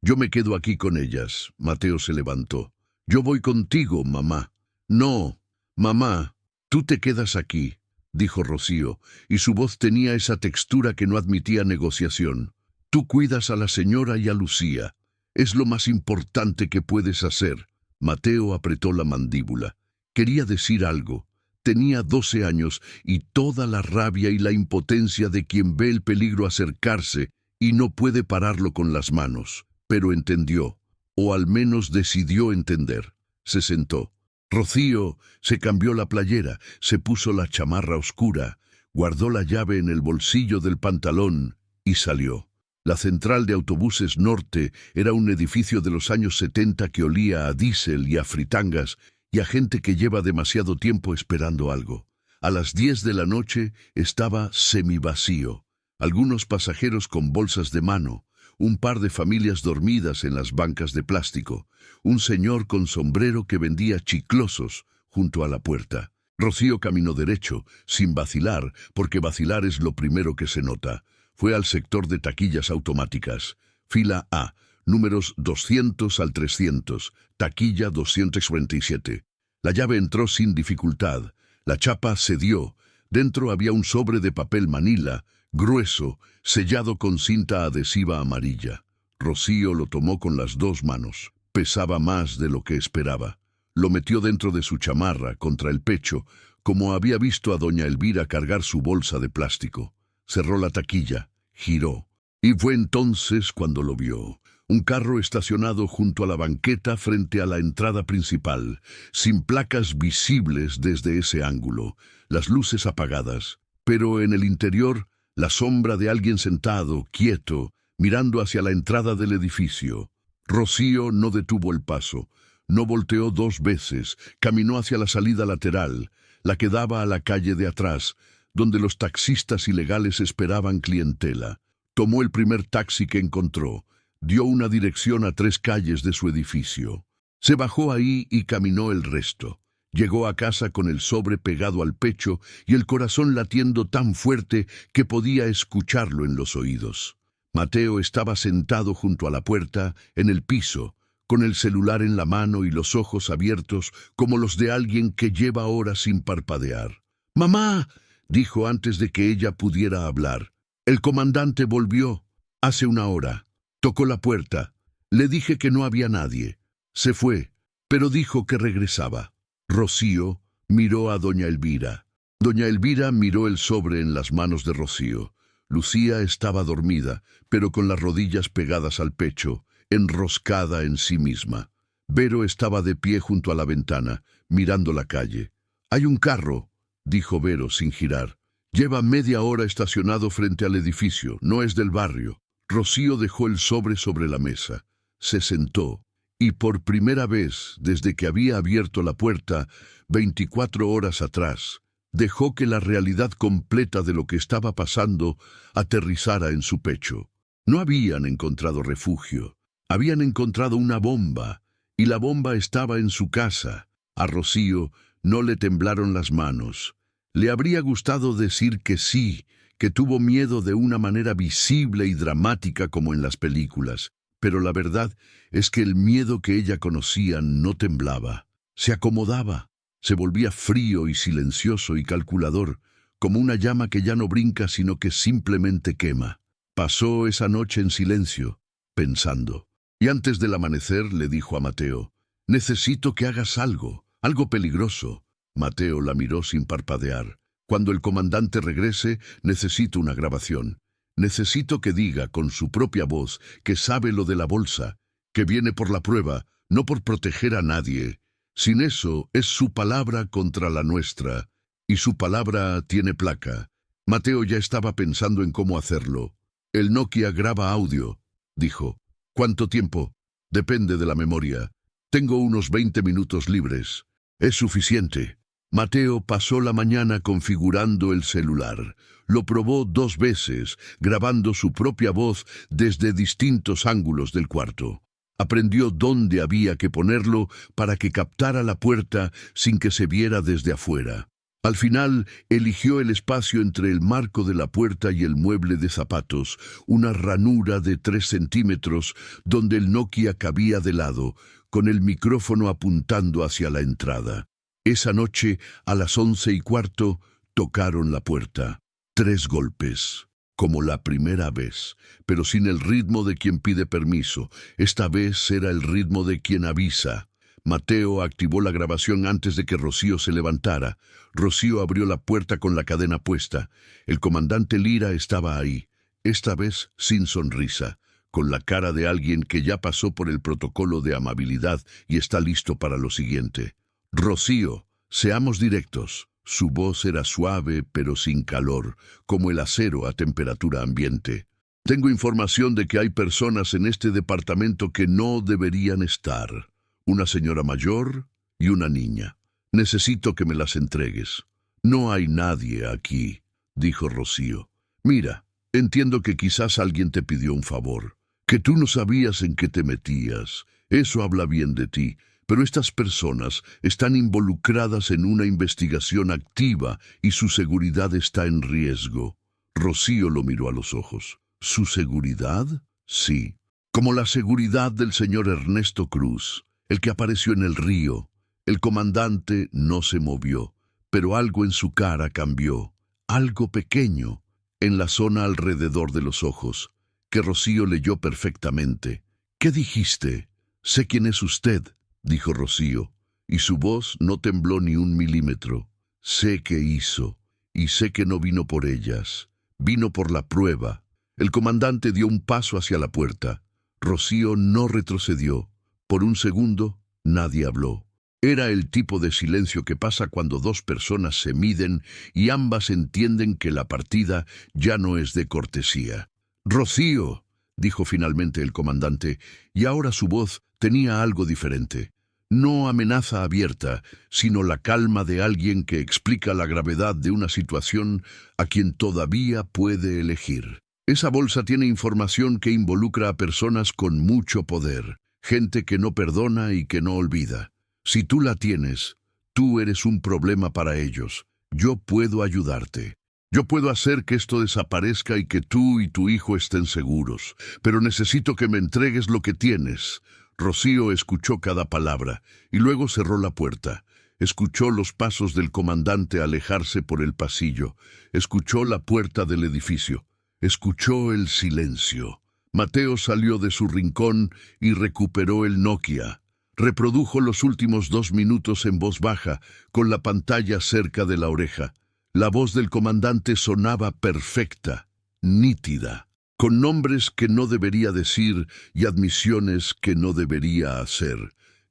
Yo me quedo aquí con ellas». Mateo se levantó. «Yo voy contigo, mamá». «No, mamá, tú te quedas aquí», dijo Rocío, y su voz tenía esa textura que no admitía negociación. «Tú cuidas a la señora y a Lucía. Es lo más importante que puedes hacer». Mateo apretó la mandíbula. Quería decir algo. Tenía 12 años y toda la rabia y la impotencia de quien ve el peligro acercarse y no puede pararlo con las manos. Pero entendió, o al menos decidió entender. Se sentó. Rocío se cambió la playera, se puso la chamarra oscura, guardó la llave en el bolsillo del pantalón y salió. La central de Autobuses Norte era un edificio de los años 70 que olía a diésel y a fritangas y a gente que lleva demasiado tiempo esperando algo. A las 10 de la noche estaba semivacío. Algunos pasajeros con bolsas de mano, un par de familias dormidas en las bancas de plástico, un señor con sombrero que vendía chiclosos junto a la puerta. Rocío caminó derecho, sin vacilar, porque vacilar es lo primero que se nota. Fue al sector de taquillas automáticas. Fila A, números 200 al 300, taquilla 247. La llave entró sin dificultad. La chapa cedió. Dentro había un sobre de papel manila, grueso, sellado con cinta adhesiva amarilla. Rocío lo tomó con las 2 manos. Pesaba más de lo que esperaba. Lo metió dentro de su chamarra, contra el pecho, como había visto a doña Elvira cargar su bolsa de plástico. Cerró la taquilla, giró, y fue entonces cuando lo vio. Un carro estacionado junto a la banqueta frente a la entrada principal, sin placas visibles desde ese ángulo, las luces apagadas, pero en el interior la sombra de alguien sentado, quieto, mirando hacia la entrada del edificio. Rocío no detuvo el paso, no volteó 2 veces, caminó hacia la salida lateral, la que daba a la calle de atrás, donde los taxistas ilegales esperaban clientela. Tomó el primer taxi que encontró, dio una dirección a 3 calles de su edificio. Se bajó ahí y caminó el resto. Llegó a casa con el sobre pegado al pecho y el corazón latiendo tan fuerte que podía escucharlo en los oídos. Mateo estaba sentado junto a la puerta, en el piso, con el celular en la mano y los ojos abiertos como los de alguien que lleva horas sin parpadear. «¡Mamá!», dijo antes de que ella pudiera hablar. «El comandante volvió. Hace 1 hora. Tocó la puerta. Le dije que no había nadie. Se fue, pero dijo que regresaba». Rocío miró a doña Elvira. Doña Elvira miró el sobre en las manos de Rocío. Lucía estaba dormida, pero con las rodillas pegadas al pecho, enroscada en sí misma. Vero estaba de pie junto a la ventana, mirando la calle. «Hay un carro», dijo Vero sin girar. «Lleva media hora estacionado frente al edificio, no es del barrio». Rocío dejó el sobre la mesa. Se sentó, y por primera vez, desde que había abierto la puerta, 24 horas atrás, dejó que la realidad completa de lo que estaba pasando aterrizara en su pecho. No habían encontrado refugio. Habían encontrado una bomba, y la bomba estaba en su casa. A Rocío no le temblaron las manos. Le habría gustado decir que sí, que tuvo miedo de una manera visible y dramática como en las películas, pero la verdad es que el miedo que ella conocía no temblaba. Se acomodaba, se volvía frío y silencioso y calculador, como una llama que ya no brinca sino que simplemente quema. Pasó esa noche en silencio, pensando. Y antes del amanecer le dijo a Mateo: «Necesito que hagas algo peligroso». Mateo la miró sin parpadear. «Cuando el comandante regrese, necesito una grabación. Necesito que diga con su propia voz que sabe lo de la bolsa, que viene por la prueba, no por proteger a nadie. Sin eso, es su palabra contra la nuestra, y su palabra tiene placa». Mateo ya estaba pensando en cómo hacerlo. «El Nokia graba audio», dijo. «¿Cuánto tiempo?» «Depende de la memoria. Tengo unos 20 minutos libres». «Es suficiente». Mateo pasó la mañana configurando el celular. Lo probó 2 veces, grabando su propia voz desde distintos ángulos del cuarto. Aprendió dónde había que ponerlo para que captara la puerta sin que se viera desde afuera. Al final, eligió el espacio entre el marco de la puerta y el mueble de zapatos, una ranura de 3 centímetros donde el Nokia cabía de lado, con el micrófono apuntando hacia la entrada. Esa noche, a las 11:15, tocaron la puerta. 3 golpes, como la primera vez, pero sin el ritmo de quien pide permiso. Esta vez era el ritmo de quien avisa. Mateo activó la grabación antes de que Rocío se levantara. Rocío abrió la puerta con la cadena puesta. El comandante Lira estaba ahí, esta vez sin sonrisa, con la cara de alguien que ya pasó por el protocolo de amabilidad y está listo para lo siguiente. «Rocío, seamos directos». Su voz era suave pero sin calor, como el acero a temperatura ambiente. «Tengo información de que hay personas en este departamento que no deberían estar. Una señora mayor y una niña. Necesito que me las entregues». «No hay nadie aquí», dijo Rocío. «Mira, entiendo que quizás alguien te pidió un favor, que tú no sabías en qué te metías. Eso habla bien de ti. Pero estas personas están involucradas en una investigación activa y su seguridad está en riesgo». Rocío lo miró a los ojos. «¿Su seguridad?» «Sí. Como la seguridad del señor Ernesto Cruz, el que apareció en el río». El comandante no se movió, pero algo en su cara cambió. Algo pequeño, en la zona alrededor de los ojos, que Rocío leyó perfectamente. «¿Qué dijiste?» «Sé quién es usted», dijo Rocío, y su voz no tembló ni 1 milímetro. «Sé qué hizo, y sé que no vino por ellas. Vino por la prueba». El comandante dio un paso hacia la puerta. Rocío no retrocedió. Por un segundo, nadie habló. Era el tipo de silencio que pasa cuando 2 personas se miden y ambas entienden que la partida ya no es de cortesía. «Rocío», dijo finalmente el comandante, y ahora su voz tenía algo diferente. No amenaza abierta, sino la calma de alguien que explica la gravedad de una situación a quien todavía puede elegir. «Esa bolsa tiene información que involucra a personas con mucho poder, gente que no perdona y que no olvida. Si tú la tienes, tú eres un problema para ellos. Yo puedo ayudarte. Yo puedo hacer que esto desaparezca y que tú y tu hijo estén seguros, pero necesito que me entregues lo que tienes». Rocío escuchó cada palabra y luego cerró la puerta. Escuchó los pasos del comandante alejarse por el pasillo. Escuchó la puerta del edificio. Escuchó el silencio. Mateo salió de su rincón y recuperó el Nokia. Reprodujo los últimos 2 minutos en voz baja, con la pantalla cerca de la oreja. La voz del comandante sonaba perfecta, nítida, con nombres que no debería decir y admisiones que no debería hacer.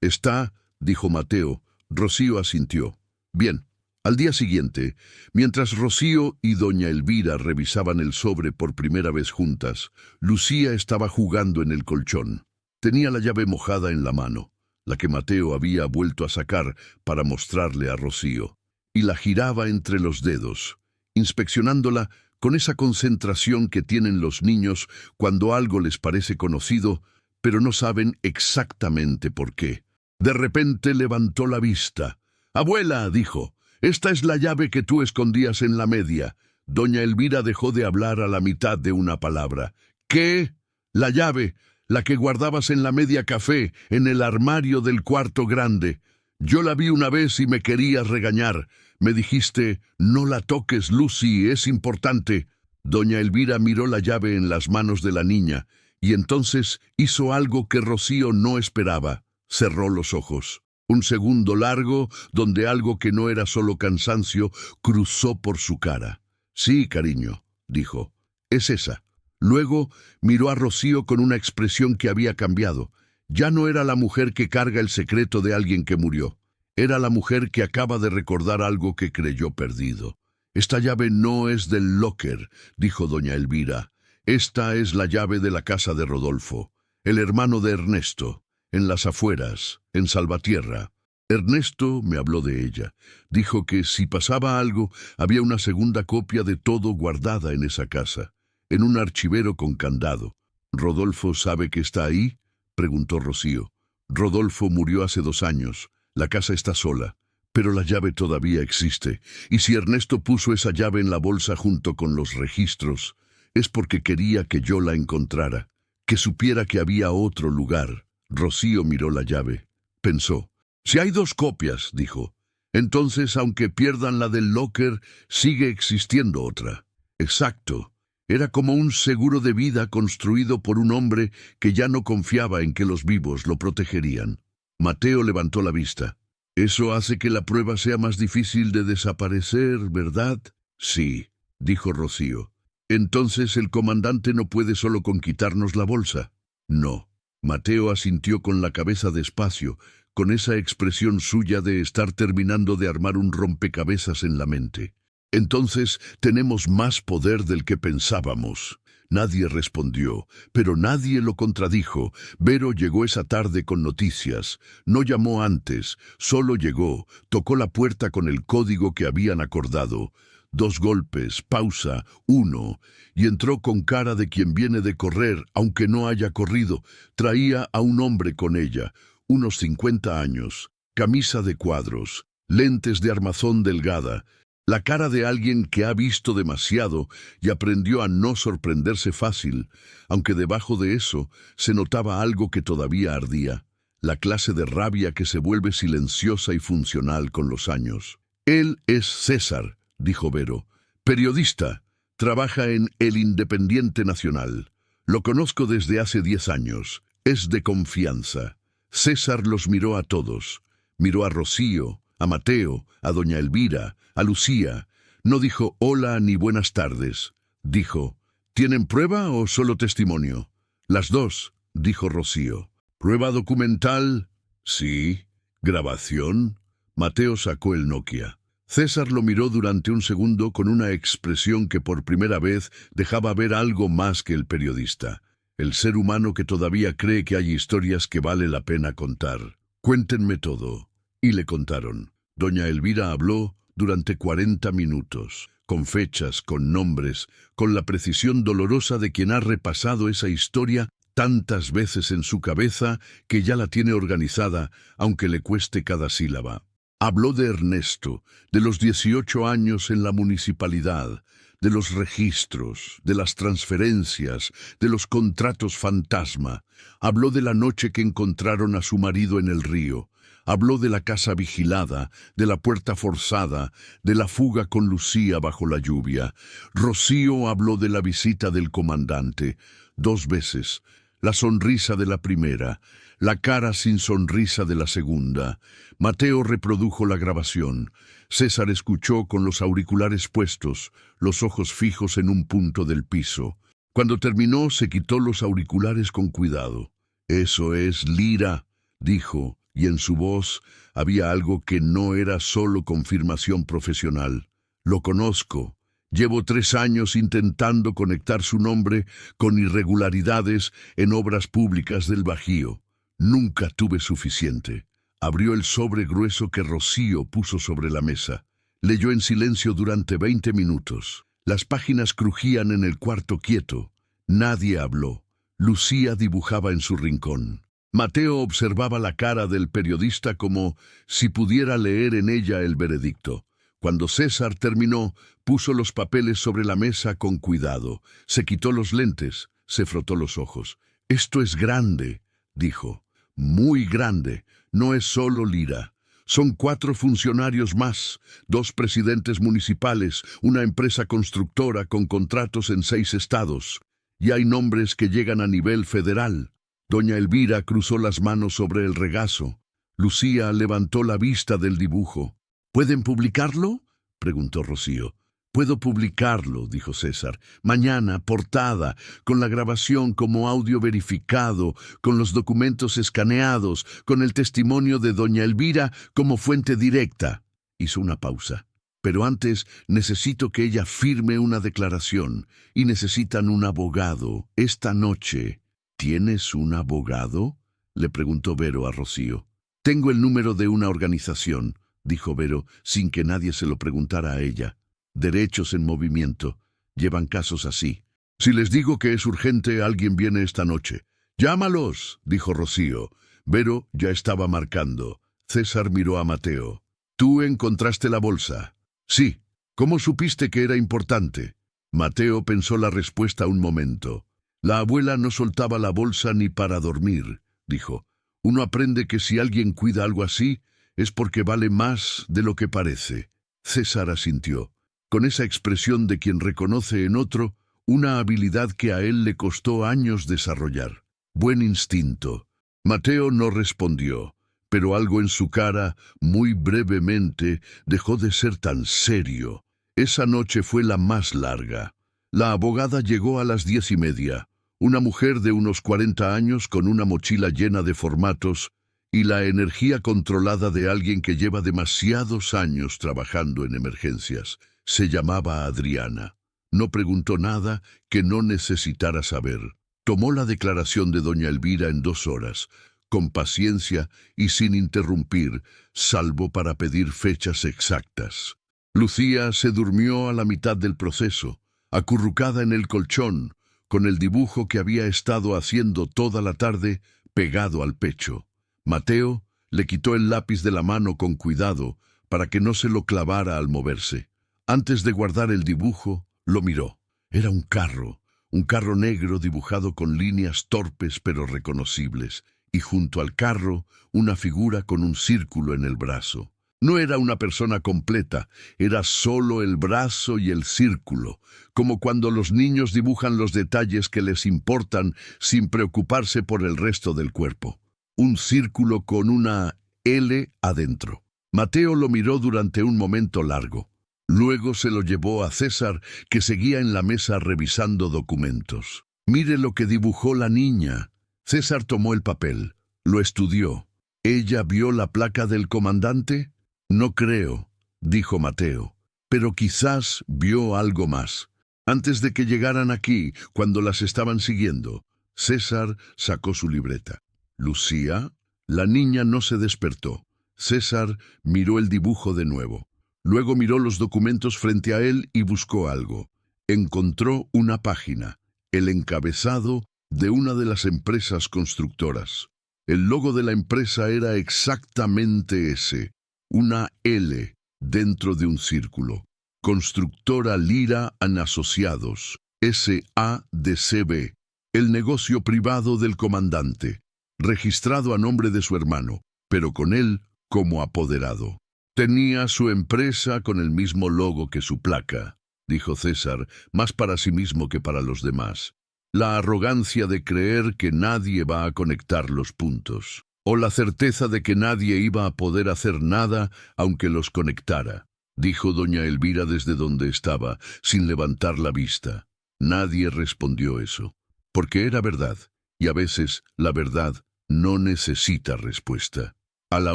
«Está», dijo Mateo. Rocío asintió. «Bien». Al día siguiente, mientras Rocío y doña Elvira revisaban el sobre por primera vez juntas, Lucía estaba jugando en el colchón. Tenía la llave mojada en la mano, la que Mateo había vuelto a sacar para mostrarle a Rocío, y la giraba entre los dedos, inspeccionándola con esa concentración que tienen los niños cuando algo les parece conocido, pero no saben exactamente por qué. De repente levantó la vista. «Abuela», dijo, «esta es la llave que tú escondías en la media». Doña Elvira dejó de hablar a la mitad de una palabra. «¿Qué? La llave, la que guardabas en la media café, en el armario del cuarto grande. Yo la vi una vez y me querías regañar, Me dijiste, no la toques, Lucy, es importante. Doña Elvira miró la llave en las manos de la niña y entonces hizo algo que Rocío no esperaba. Cerró los ojos. Un segundo largo, donde algo que no era solo cansancio cruzó por su cara. Sí, cariño, dijo. Es esa. Luego miró a Rocío con una expresión que había cambiado. Ya no era la mujer que carga el secreto de alguien que murió. Era la mujer que acaba de recordar algo que creyó perdido. Esta llave no es del locker, dijo doña Elvira. Esta es la llave de la casa de Rodolfo, el hermano de Ernesto, en las afueras, en Salvatierra. Ernesto me habló de ella. Dijo que si pasaba algo, había una segunda copia de todo guardada en esa casa, en un archivero con candado. ¿Rodolfo sabe que está ahí?, preguntó Rocío. Rodolfo murió hace 2 años. La casa está sola, pero la llave todavía existe. Y si Ernesto puso esa llave en la bolsa junto con los registros, es porque quería que yo la encontrara, que supiera que había otro lugar. Rocío miró la llave. Pensó. Si hay 2 copias, dijo, entonces, aunque pierdan la del locker, sigue existiendo otra. Exacto. Era como un seguro de vida construido por un hombre que ya no confiaba en que los vivos lo protegerían. Mateo levantó la vista. Eso hace que la prueba sea más difícil de desaparecer, ¿verdad? Sí, dijo Rocío. Entonces el comandante no puede solo con quitarnos la bolsa. No. Mateo asintió con la cabeza despacio, con esa expresión suya de estar terminando de armar un rompecabezas en la mente. Entonces tenemos más poder del que pensábamos. Nadie respondió, pero nadie lo contradijo. Vero llegó esa tarde con noticias. No llamó antes, solo llegó, tocó la puerta con el código que habían acordado. 2 golpes, pausa, 1, y entró con cara de quien viene de correr, aunque no haya corrido. Traía a un hombre con ella, unos 50 años, camisa de cuadros, lentes de armazón delgada, la cara de alguien que ha visto demasiado y aprendió a no sorprenderse fácil, aunque debajo de eso se notaba algo que todavía ardía, la clase de rabia que se vuelve silenciosa y funcional con los años. Él es César, dijo Vero, periodista, trabaja en El Independiente Nacional. Lo conozco desde hace 10 años, es de confianza. César los miró a todos, miró a Rocío, a Mateo, a doña Elvira, a Lucía. No dijo hola ni buenas tardes. Dijo, ¿tienen prueba o solo testimonio? Las 2, dijo Rocío. ¿Prueba documental? Sí. ¿Grabación? Mateo sacó el Nokia. César lo miró durante un segundo con una expresión que por primera vez dejaba ver algo más que el periodista. El ser humano que todavía cree que hay historias que vale la pena contar. Cuéntenme todo. Y le contaron. Doña Elvira habló durante 40 minutos, con fechas, con nombres, con la precisión dolorosa de quien ha repasado esa historia tantas veces en su cabeza que ya la tiene organizada, aunque le cueste cada sílaba. Habló de Ernesto, de los 18 años en la municipalidad, de los registros, de las transferencias, de los contratos fantasma. Habló de la noche que encontraron a su marido en el río. Habló de la casa vigilada, de la puerta forzada, de la fuga con Lucía bajo la lluvia. Rocío habló de la visita del comandante, 2 veces, la sonrisa de la primera, la cara sin sonrisa de la segunda. Mateo reprodujo la grabación. César escuchó con los auriculares puestos, los ojos fijos en un punto del piso. Cuando terminó, se quitó los auriculares con cuidado. «Eso es Lira», dijo, y en su voz había algo que no era solo confirmación profesional. «Lo conozco. Llevo 3 años intentando conectar su nombre con irregularidades en obras públicas del Bajío. Nunca tuve suficiente». Abrió el sobre grueso que Rocío puso sobre la mesa. Leyó en silencio durante 20 minutos. Las páginas crujían en el cuarto quieto. Nadie habló. Lucía dibujaba en su rincón. Mateo observaba la cara del periodista como si pudiera leer en ella el veredicto. Cuando César terminó, puso los papeles sobre la mesa con cuidado. Se quitó los lentes, se frotó los ojos. «Esto es grande», dijo. «Muy grande. No es solo Lira. Son 4 funcionarios más, 2 presidentes municipales, una empresa constructora con contratos en 6 estados. Y hay nombres que llegan a nivel federal. Doña Elvira cruzó las manos sobre el regazo. Lucía levantó la vista del dibujo. ¿Pueden publicarlo?, preguntó Rocío. «Puedo publicarlo», dijo César. «Mañana, portada, con la grabación como audio verificado, con los documentos escaneados, con el testimonio de doña Elvira como fuente directa». Hizo una pausa. «Pero antes necesito que ella firme una declaración, y necesitan un abogado. Esta noche». «¿Tienes un abogado?», le preguntó Vero a Rocío. «Tengo el número de una organización», dijo Vero, sin que nadie se lo preguntara a ella. «Derechos en Movimiento. Llevan casos así. Si les digo que es urgente, alguien viene esta noche». «Llámalos», dijo Rocío. Vero ya estaba marcando. César miró a Mateo. «¿Tú encontraste la bolsa?» «Sí». «¿Cómo supiste que era importante?» Mateo pensó la respuesta un momento. «La abuela no soltaba la bolsa ni para dormir», dijo. «Uno aprende que si alguien cuida algo así, es porque vale más de lo que parece». César asintió, con esa expresión de quien reconoce en otro una habilidad que a él le costó años desarrollar. Buen instinto. Mateo no respondió, pero algo en su cara, muy brevemente, dejó de ser tan serio. Esa noche fue la más larga. La abogada llegó a las 10:30, una mujer de unos 40 años con una mochila llena de formatos y la energía controlada de alguien que lleva demasiados años trabajando en emergencias. Se llamaba Adriana. No preguntó nada que no necesitara saber. Tomó la declaración de doña Elvira en 2 horas, con paciencia y sin interrumpir, salvo para pedir fechas exactas. Lucía se durmió a la mitad del proceso, acurrucada en el colchón, con el dibujo que había estado haciendo toda la tarde pegado al pecho. Mateo le quitó el lápiz de la mano con cuidado para que no se lo clavara al moverse. Antes de guardar el dibujo, lo miró. Era un carro negro dibujado con líneas torpes pero reconocibles, y junto al carro una figura con un círculo en el brazo. No era una persona completa, era solo el brazo y el círculo, como cuando los niños dibujan los detalles que les importan sin preocuparse por el resto del cuerpo. Un círculo con una L adentro. Mateo lo miró durante un momento largo. Luego se lo llevó a César, que seguía en la mesa revisando documentos. «Mire lo que dibujó la niña». César tomó el papel, lo estudió. «¿Ella vio la placa del comandante?» «No creo», dijo Mateo, «pero quizás vio algo más. Antes de que llegaran aquí, cuando las estaban siguiendo». César sacó su libreta. «¿Lucía?» La niña no se despertó. César miró el dibujo de nuevo. Luego miró los documentos frente a él y buscó algo. Encontró una página, el encabezado de una de las empresas constructoras. El logo de la empresa era exactamente ese, una L dentro de un círculo. Constructora Lira and Asociados, S.A.D.C.B., el negocio privado del comandante, registrado a nombre de su hermano, pero con él como apoderado. «Tenía su empresa con el mismo logo que su placa», dijo César, más para sí mismo que para los demás. «La arrogancia de creer que nadie va a conectar los puntos, o la certeza de que nadie iba a poder hacer nada aunque los conectara», dijo doña Elvira desde donde estaba, sin levantar la vista. Nadie respondió eso, porque era verdad, y a veces la verdad no necesita respuesta. A la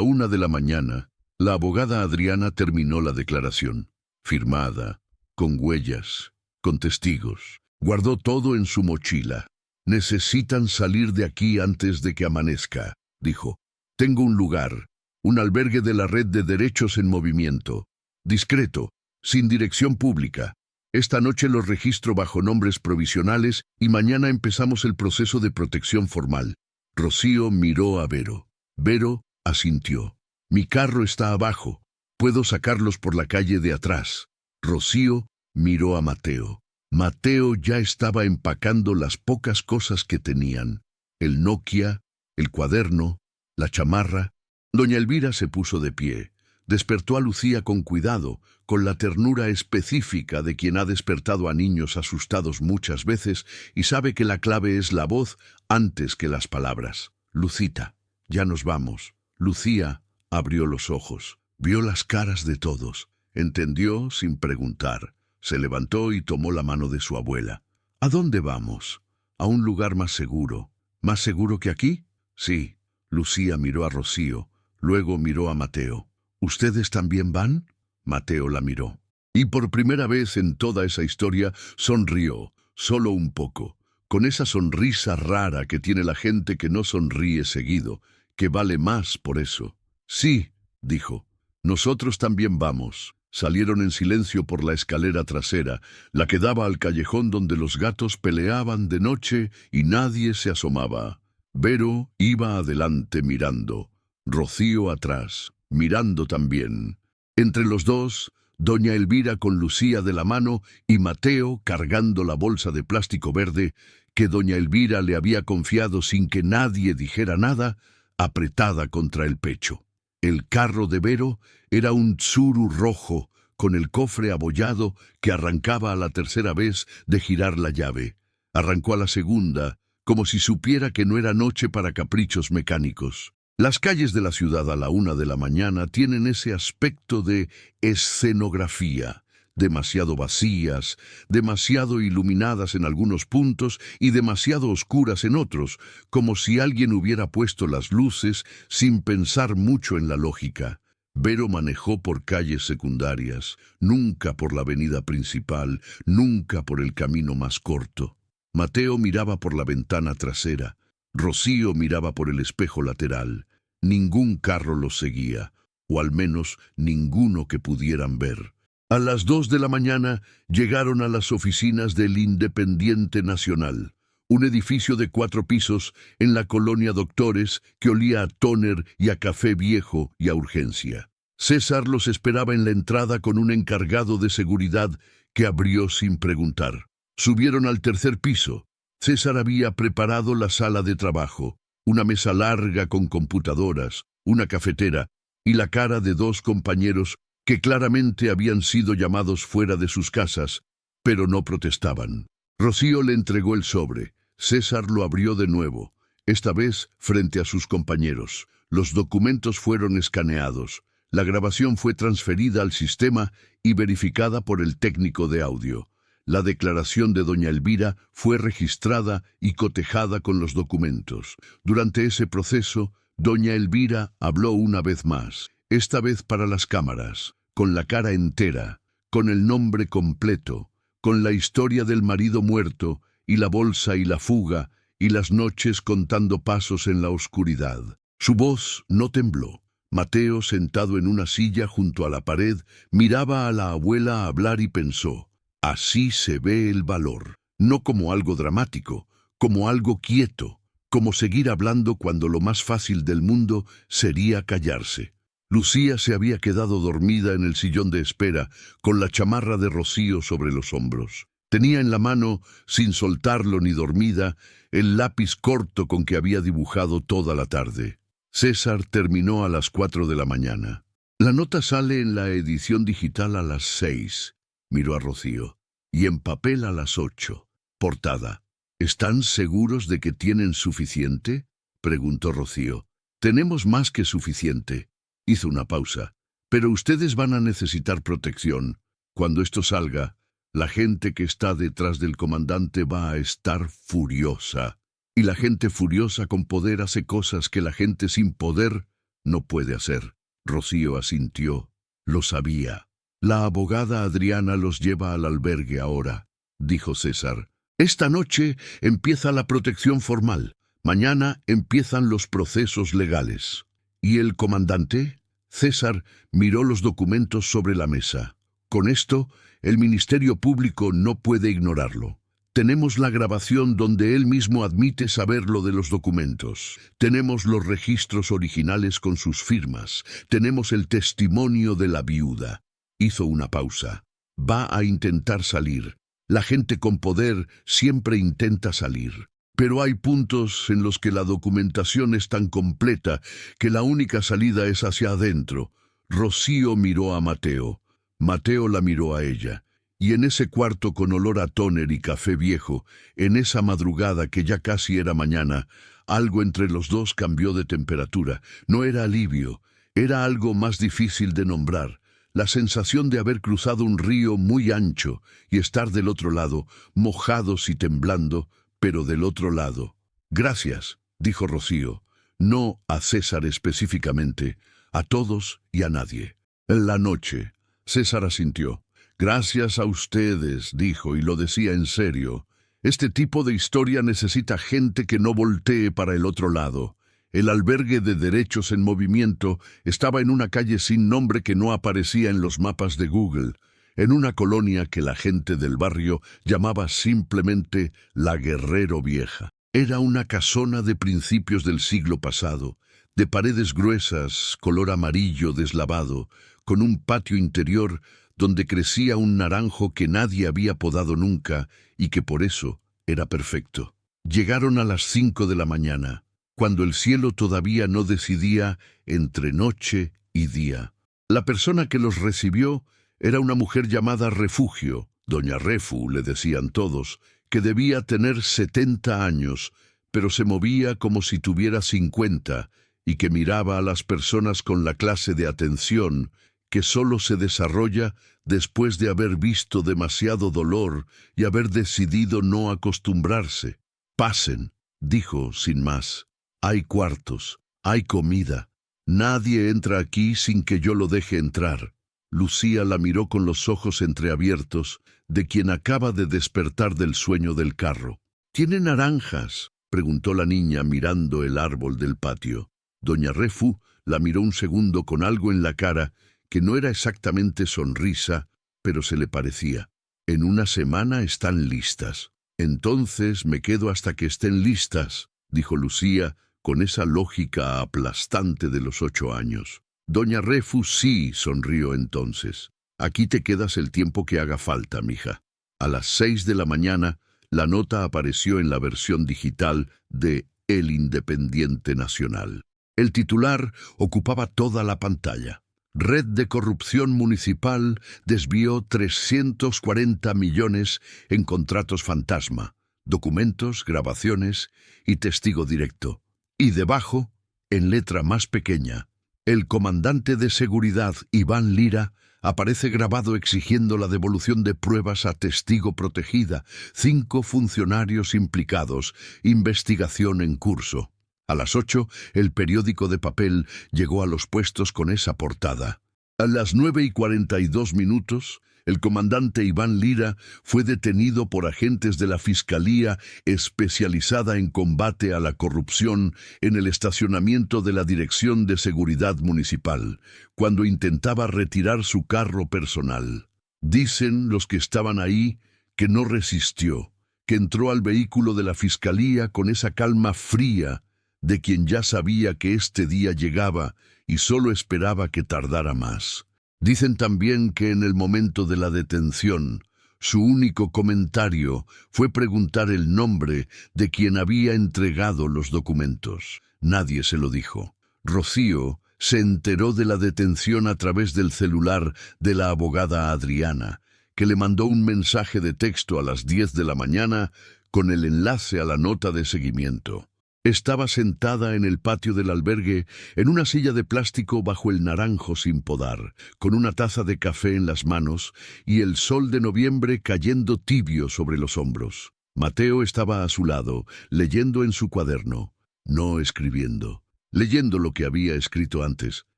1 de la mañana, la abogada Adriana terminó la declaración, firmada, con huellas, con testigos. Guardó todo en su mochila. «Necesitan salir de aquí antes de que amanezca», dijo. «Tengo un lugar, un albergue de la Red de Derechos en Movimiento. Discreto, sin dirección pública. Esta noche los registro bajo nombres provisionales y mañana empezamos el proceso de protección formal». Rocío miró a Vero. Vero asintió. «Mi carro está abajo. Puedo sacarlos por la calle de atrás». Rocío miró a Mateo. Mateo ya estaba empacando las pocas cosas que tenían: el Nokia, el cuaderno, la chamarra. Doña Elvira se puso de pie. Despertó a Lucía con cuidado, con la ternura específica de quien ha despertado a niños asustados muchas veces y sabe que la clave es la voz antes que las palabras. Lucita, ya nos vamos. Lucía abrió los ojos, vio las caras de todos, entendió sin preguntar. Se levantó y tomó la mano de su abuela. ¿A dónde vamos? ¿A un lugar más seguro? ¿Más seguro que aquí? Sí. Lucía miró a Rocío, luego miró a Mateo. ¿Ustedes también van? Mateo la miró. Y por primera vez en toda esa historia sonrió, solo un poco, con esa sonrisa rara que tiene la gente que no sonríe seguido, que vale más por eso. Sí, dijo, nosotros también vamos. Salieron en silencio por la escalera trasera, la que daba al callejón donde los gatos peleaban de noche y nadie se asomaba. Vero iba adelante mirando, Rocío atrás, mirando también. Entre los dos, doña Elvira con Lucía de la mano y Mateo cargando la bolsa de plástico verde que doña Elvira le había confiado sin que nadie dijera nada, apretada contra el pecho. El carro de Vero era un Tsuru rojo con el cofre abollado que arrancaba a la tercera vez de girar la llave. Arrancó a la segunda, como si supiera que no era noche para caprichos mecánicos. Las calles de la ciudad a la 1 de la mañana tienen ese aspecto de escenografía, demasiado vacías, demasiado iluminadas en algunos puntos y demasiado oscuras en otros, como si alguien hubiera puesto las luces sin pensar mucho en la lógica. Vero manejó por calles secundarias, nunca por la avenida principal, nunca por el camino más corto. Mateo miraba por la ventana trasera, Rocío miraba por el espejo lateral. Ningún carro los seguía, o al menos ninguno que pudieran ver. A las 2 de la mañana llegaron a las oficinas del Independiente Nacional, un edificio de 4 pisos en la colonia Doctores que olía a tóner y a café viejo y a urgencia. César los esperaba en la entrada con un encargado de seguridad que abrió sin preguntar. Subieron al 3er piso. César había preparado la sala de trabajo, una mesa larga con computadoras, una cafetera y la cara de 2 compañeros que claramente habían sido llamados fuera de sus casas, pero no protestaban. Rocío le entregó el sobre. César lo abrió de nuevo, esta vez frente a sus compañeros. Los documentos fueron escaneados. La grabación fue transferida al sistema y verificada por el técnico de audio. La declaración de doña Elvira fue registrada y cotejada con los documentos. Durante ese proceso, doña Elvira habló una vez más, esta vez para las cámaras, con la cara entera, con el nombre completo, con la historia del marido muerto y la bolsa y la fuga y las noches contando pasos en la oscuridad. Su voz no tembló. Mateo, sentado en una silla junto a la pared, miraba a la abuela hablar y pensó, así se ve el valor, no como algo dramático, como algo quieto, como seguir hablando cuando lo más fácil del mundo sería callarse. Lucía se había quedado dormida en el sillón de espera, con la chamarra de Rocío sobre los hombros. Tenía en la mano, sin soltarlo ni dormida, el lápiz corto con que había dibujado toda la tarde. César terminó a las 4 de la mañana. La nota sale en la edición digital a las 6, miró a Rocío, y en papel a las 8. Portada. ¿Están seguros de que tienen suficiente?, preguntó Rocío. Tenemos más que suficiente. Hizo una pausa. Pero ustedes van a necesitar protección. Cuando esto salga, la gente que está detrás del comandante va a estar furiosa. Y la gente furiosa con poder hace cosas que la gente sin poder no puede hacer. Rocío asintió. Lo sabía. La abogada Adriana los lleva al albergue ahora, dijo César. Esta noche empieza la protección formal. Mañana empiezan los procesos legales. ¿Y el comandante? César miró los documentos sobre la mesa. Con esto, el Ministerio Público no puede ignorarlo. Tenemos la grabación donde él mismo admite saber lo de los documentos. Tenemos los registros originales con sus firmas. Tenemos el testimonio de la viuda. Hizo una pausa. Va a intentar salir. La gente con poder siempre intenta salir. Pero hay puntos en los que la documentación es tan completa que la única salida es hacia adentro. Rocío miró a Mateo. Mateo la miró a ella. Y en ese cuarto con olor a tóner y café viejo, en esa madrugada que ya casi era mañana, algo entre los dos cambió de temperatura. No era alivio, era algo más difícil de nombrar. La sensación de haber cruzado un río muy ancho y estar del otro lado, mojados y temblando, pero del otro lado. Gracias, dijo Rocío, no a César específicamente, a todos y a nadie. En la noche, César asintió. Gracias a ustedes, dijo, y lo decía en serio. Este tipo de historia necesita gente que no voltee para el otro lado. El albergue de derechos en movimiento estaba en una calle sin nombre que no aparecía en los mapas de Google, en una colonia que la gente del barrio llamaba simplemente La Guerrero Vieja. Era una casona de principios del siglo pasado, de paredes gruesas, color amarillo deslavado, con un patio interior donde crecía un naranjo que nadie había podado nunca y que por eso era perfecto. Llegaron a las 5 de la mañana, cuando el cielo todavía no decidía entre noche y día. La persona que los recibió era una mujer llamada Refugio, Doña Refu, le decían todos, que debía tener 70 años, pero se movía como si tuviera 50 y que miraba a las personas con la clase de atención que solo se desarrolla después de haber visto demasiado dolor y haber decidido no acostumbrarse. Pasen, dijo sin más. Hay cuartos, hay comida. Nadie entra aquí sin que yo lo deje entrar. Lucía la miró con los ojos entreabiertos de quien acaba de despertar del sueño del carro. ¿Tiene naranjas?, preguntó la niña mirando el árbol del patio. Doña Refu la miró un segundo con algo en la cara que no era exactamente sonrisa, pero se le parecía. En una semana están listas. Entonces me quedo hasta que estén listas, dijo Lucía con esa lógica aplastante de los 8 años. Doña Refu sí, sonrió entonces. Aquí te quedas el tiempo que haga falta, mija. A las 6 de la mañana, la nota apareció en la versión digital de El Independiente Nacional. El titular ocupaba toda la pantalla. Red de corrupción municipal desvió 340 millones en contratos fantasma, documentos, grabaciones y testigo directo. Y debajo, en letra más pequeña, el comandante de seguridad, Iván Lira, aparece grabado exigiendo la devolución de pruebas a testigo protegida, 5 funcionarios implicados, investigación en curso. A las 8, el periódico de papel llegó a los puestos con esa portada. A las 9:42, el comandante Iván Lira fue detenido por agentes de la Fiscalía especializada en combate a la corrupción en el estacionamiento de la Dirección de Seguridad Municipal, cuando intentaba retirar su carro personal. Dicen los que estaban ahí que no resistió, que entró al vehículo de la Fiscalía con esa calma fría de quien ya sabía que este día llegaba y solo esperaba que tardara más. Dicen también que en el momento de la detención, su único comentario fue preguntar el nombre de quien había entregado los documentos. Nadie se lo dijo. Rocío se enteró de la detención a través del celular de la abogada Adriana, que le mandó un mensaje de texto a las 10 de la mañana con el enlace a la nota de seguimiento. Estaba sentada en el patio del albergue, en una silla de plástico bajo el naranjo sin podar, con una taza de café en las manos y el sol de noviembre cayendo tibio sobre los hombros. Mateo estaba a su lado, leyendo en su cuaderno, no escribiendo, leyendo lo que había escrito antes,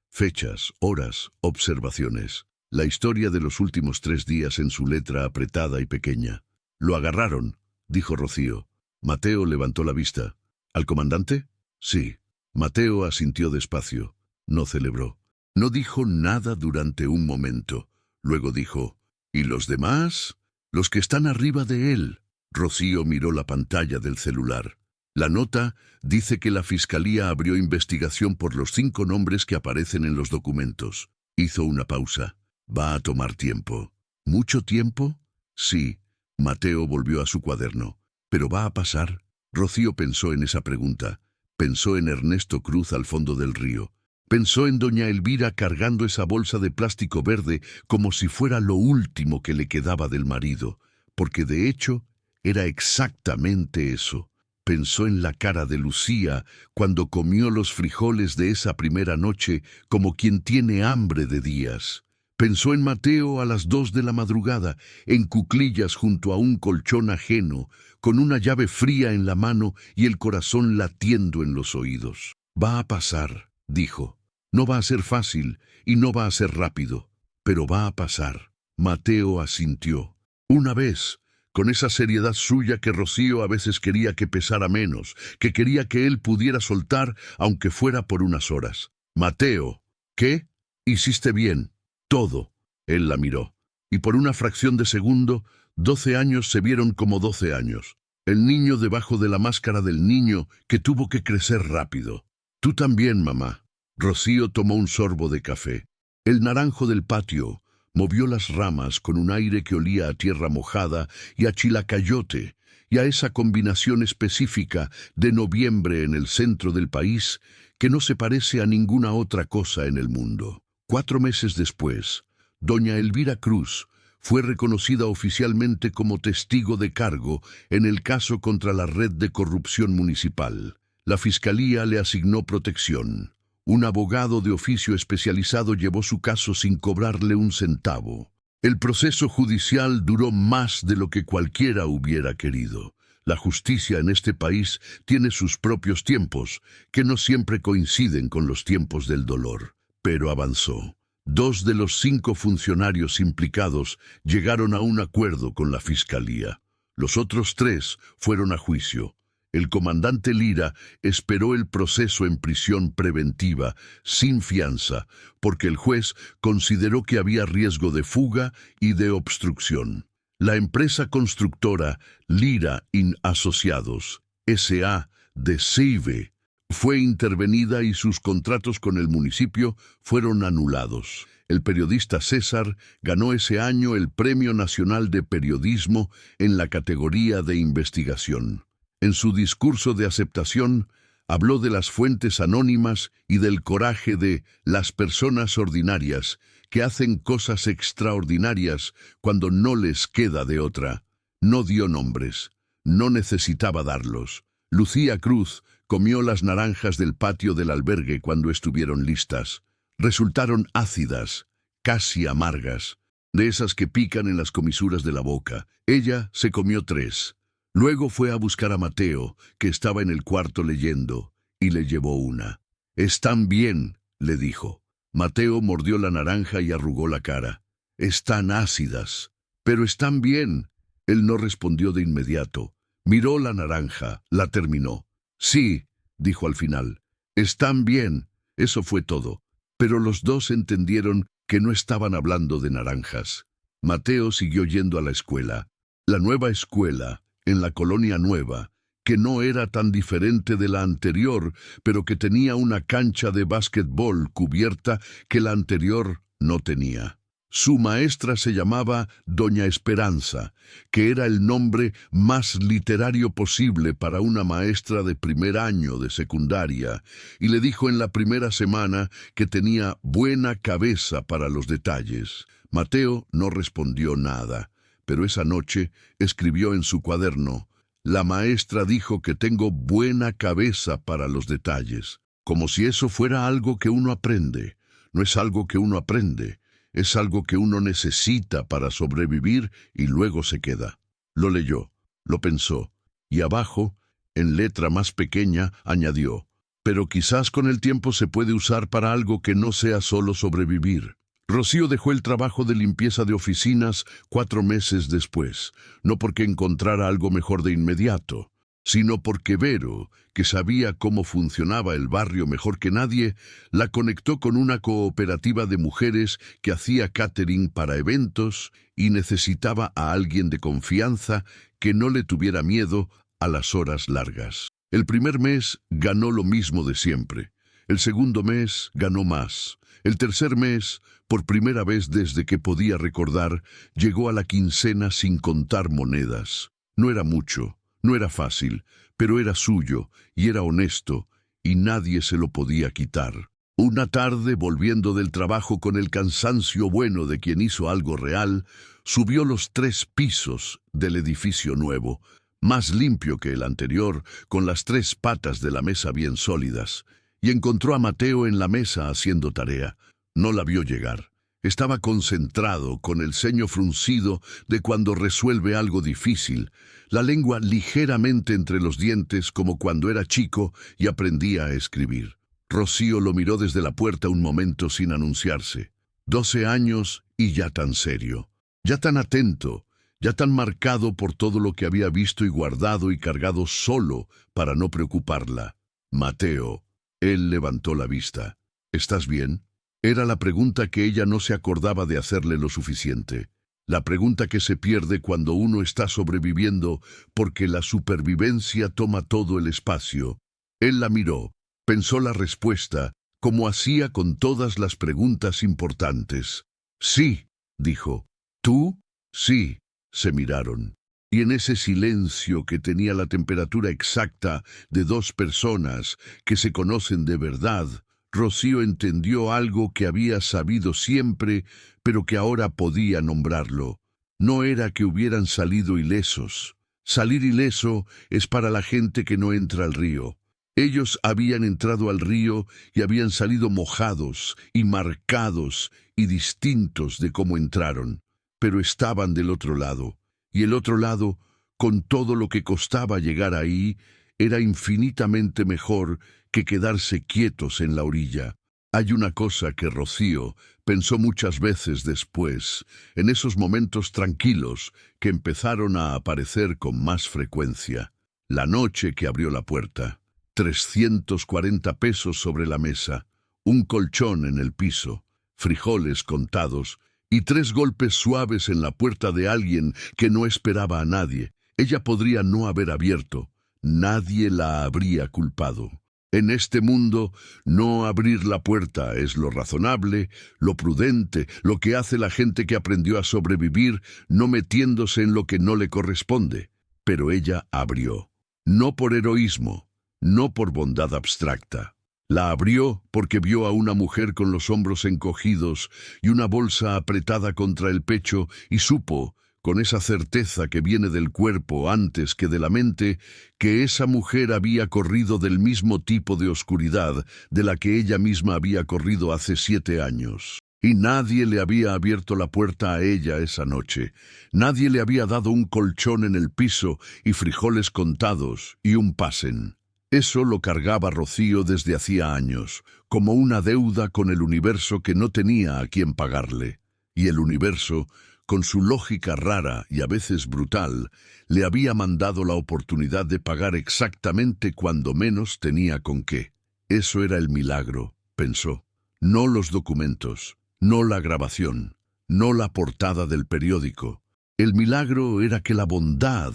fechas, horas, observaciones, la historia de los últimos 3 días en su letra apretada y pequeña. «Lo agarraron», dijo Rocío. Mateo levantó la vista. ¿Al comandante? Sí. Mateo asintió despacio. No celebró. No dijo nada durante un momento. Luego dijo, ¿y los demás? Los que están arriba de él. Rocío miró la pantalla del celular. La nota dice que la Fiscalía abrió investigación por los 5 nombres que aparecen en los documentos. Hizo una pausa. Va a tomar tiempo. ¿Mucho tiempo? Sí. Mateo volvió a su cuaderno. ¿Pero va a pasar? Rocío pensó en esa pregunta. Pensó en Ernesto Cruz al fondo del río. Pensó en doña Elvira cargando esa bolsa de plástico verde como si fuera lo último que le quedaba del marido, porque de hecho era exactamente eso. Pensó en la cara de Lucía cuando comió los frijoles de esa primera noche como quien tiene hambre de días. Pensó en Mateo a las 2 de la madrugada, en cuclillas junto a un colchón ajeno, con una llave fría en la mano y el corazón latiendo en los oídos. Va a pasar, dijo. No va a ser fácil y no va a ser rápido, pero va a pasar. Mateo asintió. Una vez, con esa seriedad suya que Rocío a veces quería que pesara menos, que quería que él pudiera soltar aunque fuera por unas horas. Mateo, ¿qué? Hiciste bien. Todo. Él la miró. Y por una fracción de segundo, 12 años se vieron como 12 años. El niño debajo de la máscara del niño que tuvo que crecer rápido. Tú también, mamá. Rocío tomó un sorbo de café. El naranjo del patio movió las ramas con un aire que olía a tierra mojada y a chilacayote, y a esa combinación específica de noviembre en el centro del país que no se parece a ninguna otra cosa en el mundo. 4 meses después, doña Elvira Cruz fue reconocida oficialmente como testigo de cargo en el caso contra la red de corrupción municipal. La Fiscalía le asignó protección. Un abogado de oficio especializado llevó su caso sin cobrarle un centavo. El proceso judicial duró más de lo que cualquiera hubiera querido. La justicia en este país tiene sus propios tiempos, que no siempre coinciden con los tiempos del dolor. Pero avanzó. 2 de los 5 funcionarios implicados llegaron a un acuerdo con la Fiscalía. Los otros 3 fueron a juicio. El comandante Lira esperó el proceso en prisión preventiva, sin fianza, porque el juez consideró que había riesgo de fuga y de obstrucción. La empresa constructora Lira in Asociados, S.A. de Ceibe, fue intervenida y sus contratos con el municipio fueron anulados. El periodista César ganó ese año el Premio Nacional de Periodismo en la categoría de investigación. En su discurso de aceptación, habló de las fuentes anónimas y del coraje de las personas ordinarias que hacen cosas extraordinarias cuando no les queda de otra. No dio nombres, no necesitaba darlos. Lucía Cruz comió las naranjas del patio del albergue cuando estuvieron listas. Resultaron ácidas, casi amargas, de esas que pican en las comisuras de la boca. Ella se comió 3. Luego fue a buscar a Mateo, que estaba en el cuarto leyendo, y le llevó una. «Están bien», le dijo. Mateo mordió la naranja y arrugó la cara. «Están ácidas». «Pero están bien». Él no respondió de inmediato. Miró la naranja, la terminó. «Sí», dijo al final. «Están bien». Eso fue todo. Pero los 2 entendieron que no estaban hablando de naranjas. Mateo siguió yendo a la escuela. La nueva escuela, en la colonia nueva, que no era tan diferente de la anterior, pero que tenía una cancha de básquetbol cubierta que la anterior no tenía. Su maestra se llamaba Doña Esperanza, que era el nombre más literario posible para una maestra de primer año de secundaria, y le dijo en la primera semana que tenía buena cabeza para los detalles. Mateo no respondió nada. Pero esa noche escribió en su cuaderno: «La maestra dijo que tengo buena cabeza para los detalles», como si eso fuera algo que uno aprende. No es algo que uno aprende, es algo que uno necesita para sobrevivir y luego se queda. Lo leyó, lo pensó, y abajo, en letra más pequeña, añadió: «Pero quizás con el tiempo se puede usar para algo que no sea solo sobrevivir». Rocío dejó el trabajo de limpieza de oficinas 4 meses después, no porque encontrara algo mejor de inmediato, sino porque Vero, que sabía cómo funcionaba el barrio mejor que nadie, la conectó con una cooperativa de mujeres que hacía catering para eventos y necesitaba a alguien de confianza que no le tuviera miedo a las horas largas. El primer mes ganó lo mismo de siempre. El segundo mes ganó más. El tercer mes, por primera vez desde que podía recordar, llegó a la quincena sin contar monedas. No era mucho, No era fácil, pero era suyo, y era honesto, y nadie se lo podía quitar. Una tarde, volviendo del trabajo con el cansancio bueno de quien hizo algo real, subió los 3 pisos del edificio nuevo, más limpio que el anterior, con las 3 patas de la mesa bien sólidas, y encontró a Mateo en la mesa haciendo tarea. No la vio llegar. Estaba concentrado, con el ceño fruncido de cuando resuelve algo difícil, la lengua ligeramente entre los dientes como cuando era chico y aprendía a escribir. Rocío lo miró desde la puerta un momento sin anunciarse. 12 años y ya tan serio, ya tan atento, ya tan marcado por todo lo que había visto y guardado y cargado solo para no preocuparla. Mateo. Él levantó la vista. ¿Estás bien? Era la pregunta que ella no se acordaba de hacerle lo suficiente. La pregunta que se pierde cuando uno está sobreviviendo porque la supervivencia toma todo el espacio. Él la miró, pensó la respuesta, como hacía con todas las preguntas importantes. Sí, dijo. ¿Tú? Sí. Se miraron. Y en ese silencio que tenía la temperatura exacta de 2 personas que se conocen de verdad, Rocío entendió algo que había sabido siempre, pero que ahora podía nombrarlo. No era que hubieran salido ilesos. Salir ileso es para la gente que no entra al río. Ellos habían entrado al río y habían salido mojados y marcados y distintos de cómo entraron, pero estaban del otro lado. Y el otro lado, con todo lo que costaba llegar ahí, era infinitamente mejor que quedarse quietos en la orilla. Hay una cosa que Rocío pensó muchas veces después, en esos momentos tranquilos que empezaron a aparecer con más frecuencia. La noche que abrió la puerta, 340 pesos sobre la mesa, un colchón en el piso, frijoles contados, y 3 golpes suaves en la puerta de alguien que no esperaba a nadie. Ella podría no haber abierto. Nadie la habría culpado. En este mundo, no abrir la puerta es lo razonable, lo prudente, lo que hace la gente que aprendió a sobrevivir no metiéndose en lo que no le corresponde. Pero ella abrió. No por heroísmo, no por bondad abstracta. La abrió porque vio a una mujer con los hombros encogidos y una bolsa apretada contra el pecho y supo, con esa certeza que viene del cuerpo antes que de la mente, que esa mujer había corrido del mismo tipo de oscuridad de la que ella misma había corrido hace 7 años. Y nadie le había abierto la puerta a ella esa noche. Nadie le había dado un colchón en el piso y frijoles contados y un pasen. Eso lo cargaba Rocío desde hacía años, como una deuda con el universo que no tenía a quien pagarle. Y el universo, con su lógica rara y a veces brutal, le había mandado la oportunidad de pagar exactamente cuando menos tenía con qué. Eso era el milagro, pensó. No los documentos, no la grabación, no la portada del periódico. El milagro era que la bondad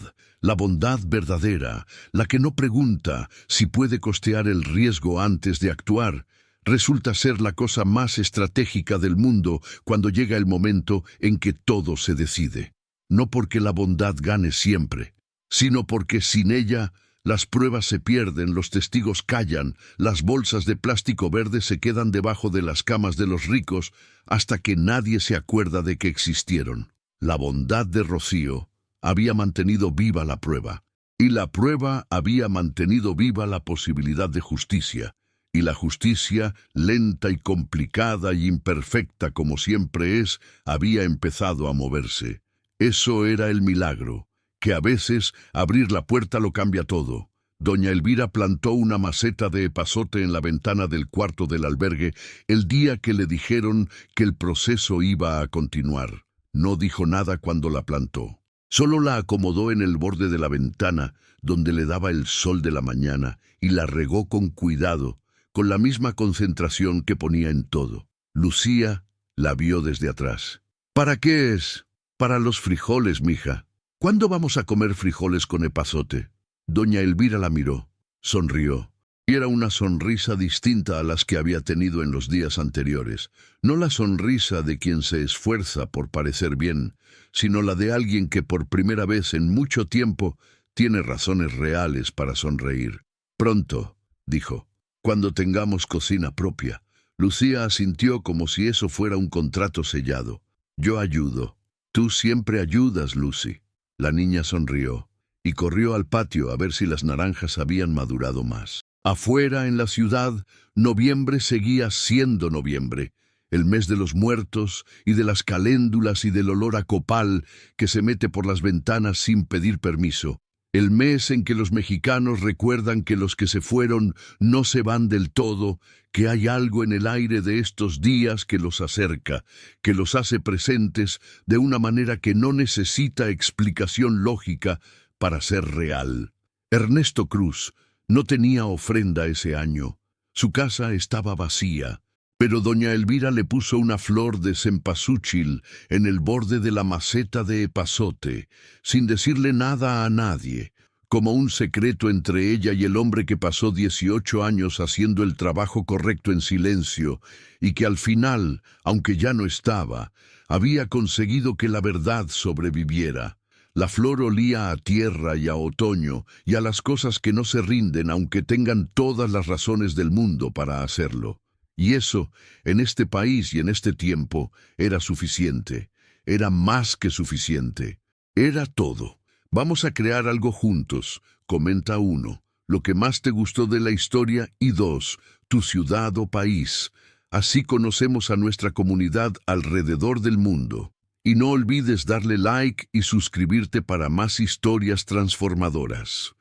verdadera, la que no pregunta si puede costear el riesgo antes de actuar, resulta ser la cosa más estratégica del mundo cuando llega el momento en que todo se decide. No porque la bondad gane siempre, sino porque sin ella las pruebas se pierden, los testigos callan, las bolsas de plástico verde se quedan debajo de las camas de los ricos hasta que nadie se acuerda de que existieron. La bondad de Rocío había mantenido viva la prueba, y la prueba había mantenido viva la posibilidad de justicia, y la justicia, lenta y complicada y imperfecta como siempre es, había empezado a moverse. Eso era el milagro, que a veces abrir la puerta lo cambia todo. Doña Elvira plantó una maceta de epazote en la ventana del cuarto del albergue el día que le dijeron que el proceso iba a continuar. No dijo nada cuando la plantó. Solo la acomodó en el borde de la ventana, donde le daba el sol de la mañana, y la regó con cuidado, con la misma concentración que ponía en todo. Lucía la vio desde atrás. ¿Para qué es? Para los frijoles, mija. ¿Cuándo vamos a comer frijoles con epazote? Doña Elvira la miró, sonrió. Y era una sonrisa distinta a las que había tenido en los días anteriores. No la sonrisa de quien se esfuerza por parecer bien, sino la de alguien que por primera vez en mucho tiempo Tiene razones reales para sonreír. Pronto, dijo, cuando tengamos cocina propia. Lucía asintió como si eso fuera un contrato sellado. Yo ayudo. Tú siempre ayudas, Lucy. La niña sonrió y corrió al patio a ver si las naranjas habían madurado más. Afuera, en la ciudad, noviembre seguía siendo noviembre, el mes de los muertos y de las caléndulas y del olor a copal que se mete por las ventanas sin pedir permiso. El mes en que los mexicanos recuerdan que los que se fueron no se van del todo, que hay algo en el aire de estos días que los acerca, que los hace presentes de una manera que no necesita explicación lógica para ser real. Ernesto Cruz no tenía ofrenda ese año. Su casa estaba vacía, pero doña Elvira le puso una flor de cempasúchil en el borde de la maceta de epazote, sin decirle nada a nadie, como un secreto entre ella y el hombre que pasó 18 años haciendo el trabajo correcto en silencio y que al final, aunque ya no estaba, había conseguido que la verdad sobreviviera. La flor olía a tierra y a otoño y a las cosas que no se rinden aunque tengan todas las razones del mundo para hacerlo. Y eso, en este país y en este tiempo, era suficiente. Era más que suficiente. Era todo. Vamos a crear algo juntos, comenta 1, lo que más te gustó de la historia y 2, tu ciudad o país. Así conocemos a nuestra comunidad alrededor del mundo. Y no olvides darle like y suscribirte para más historias transformadoras.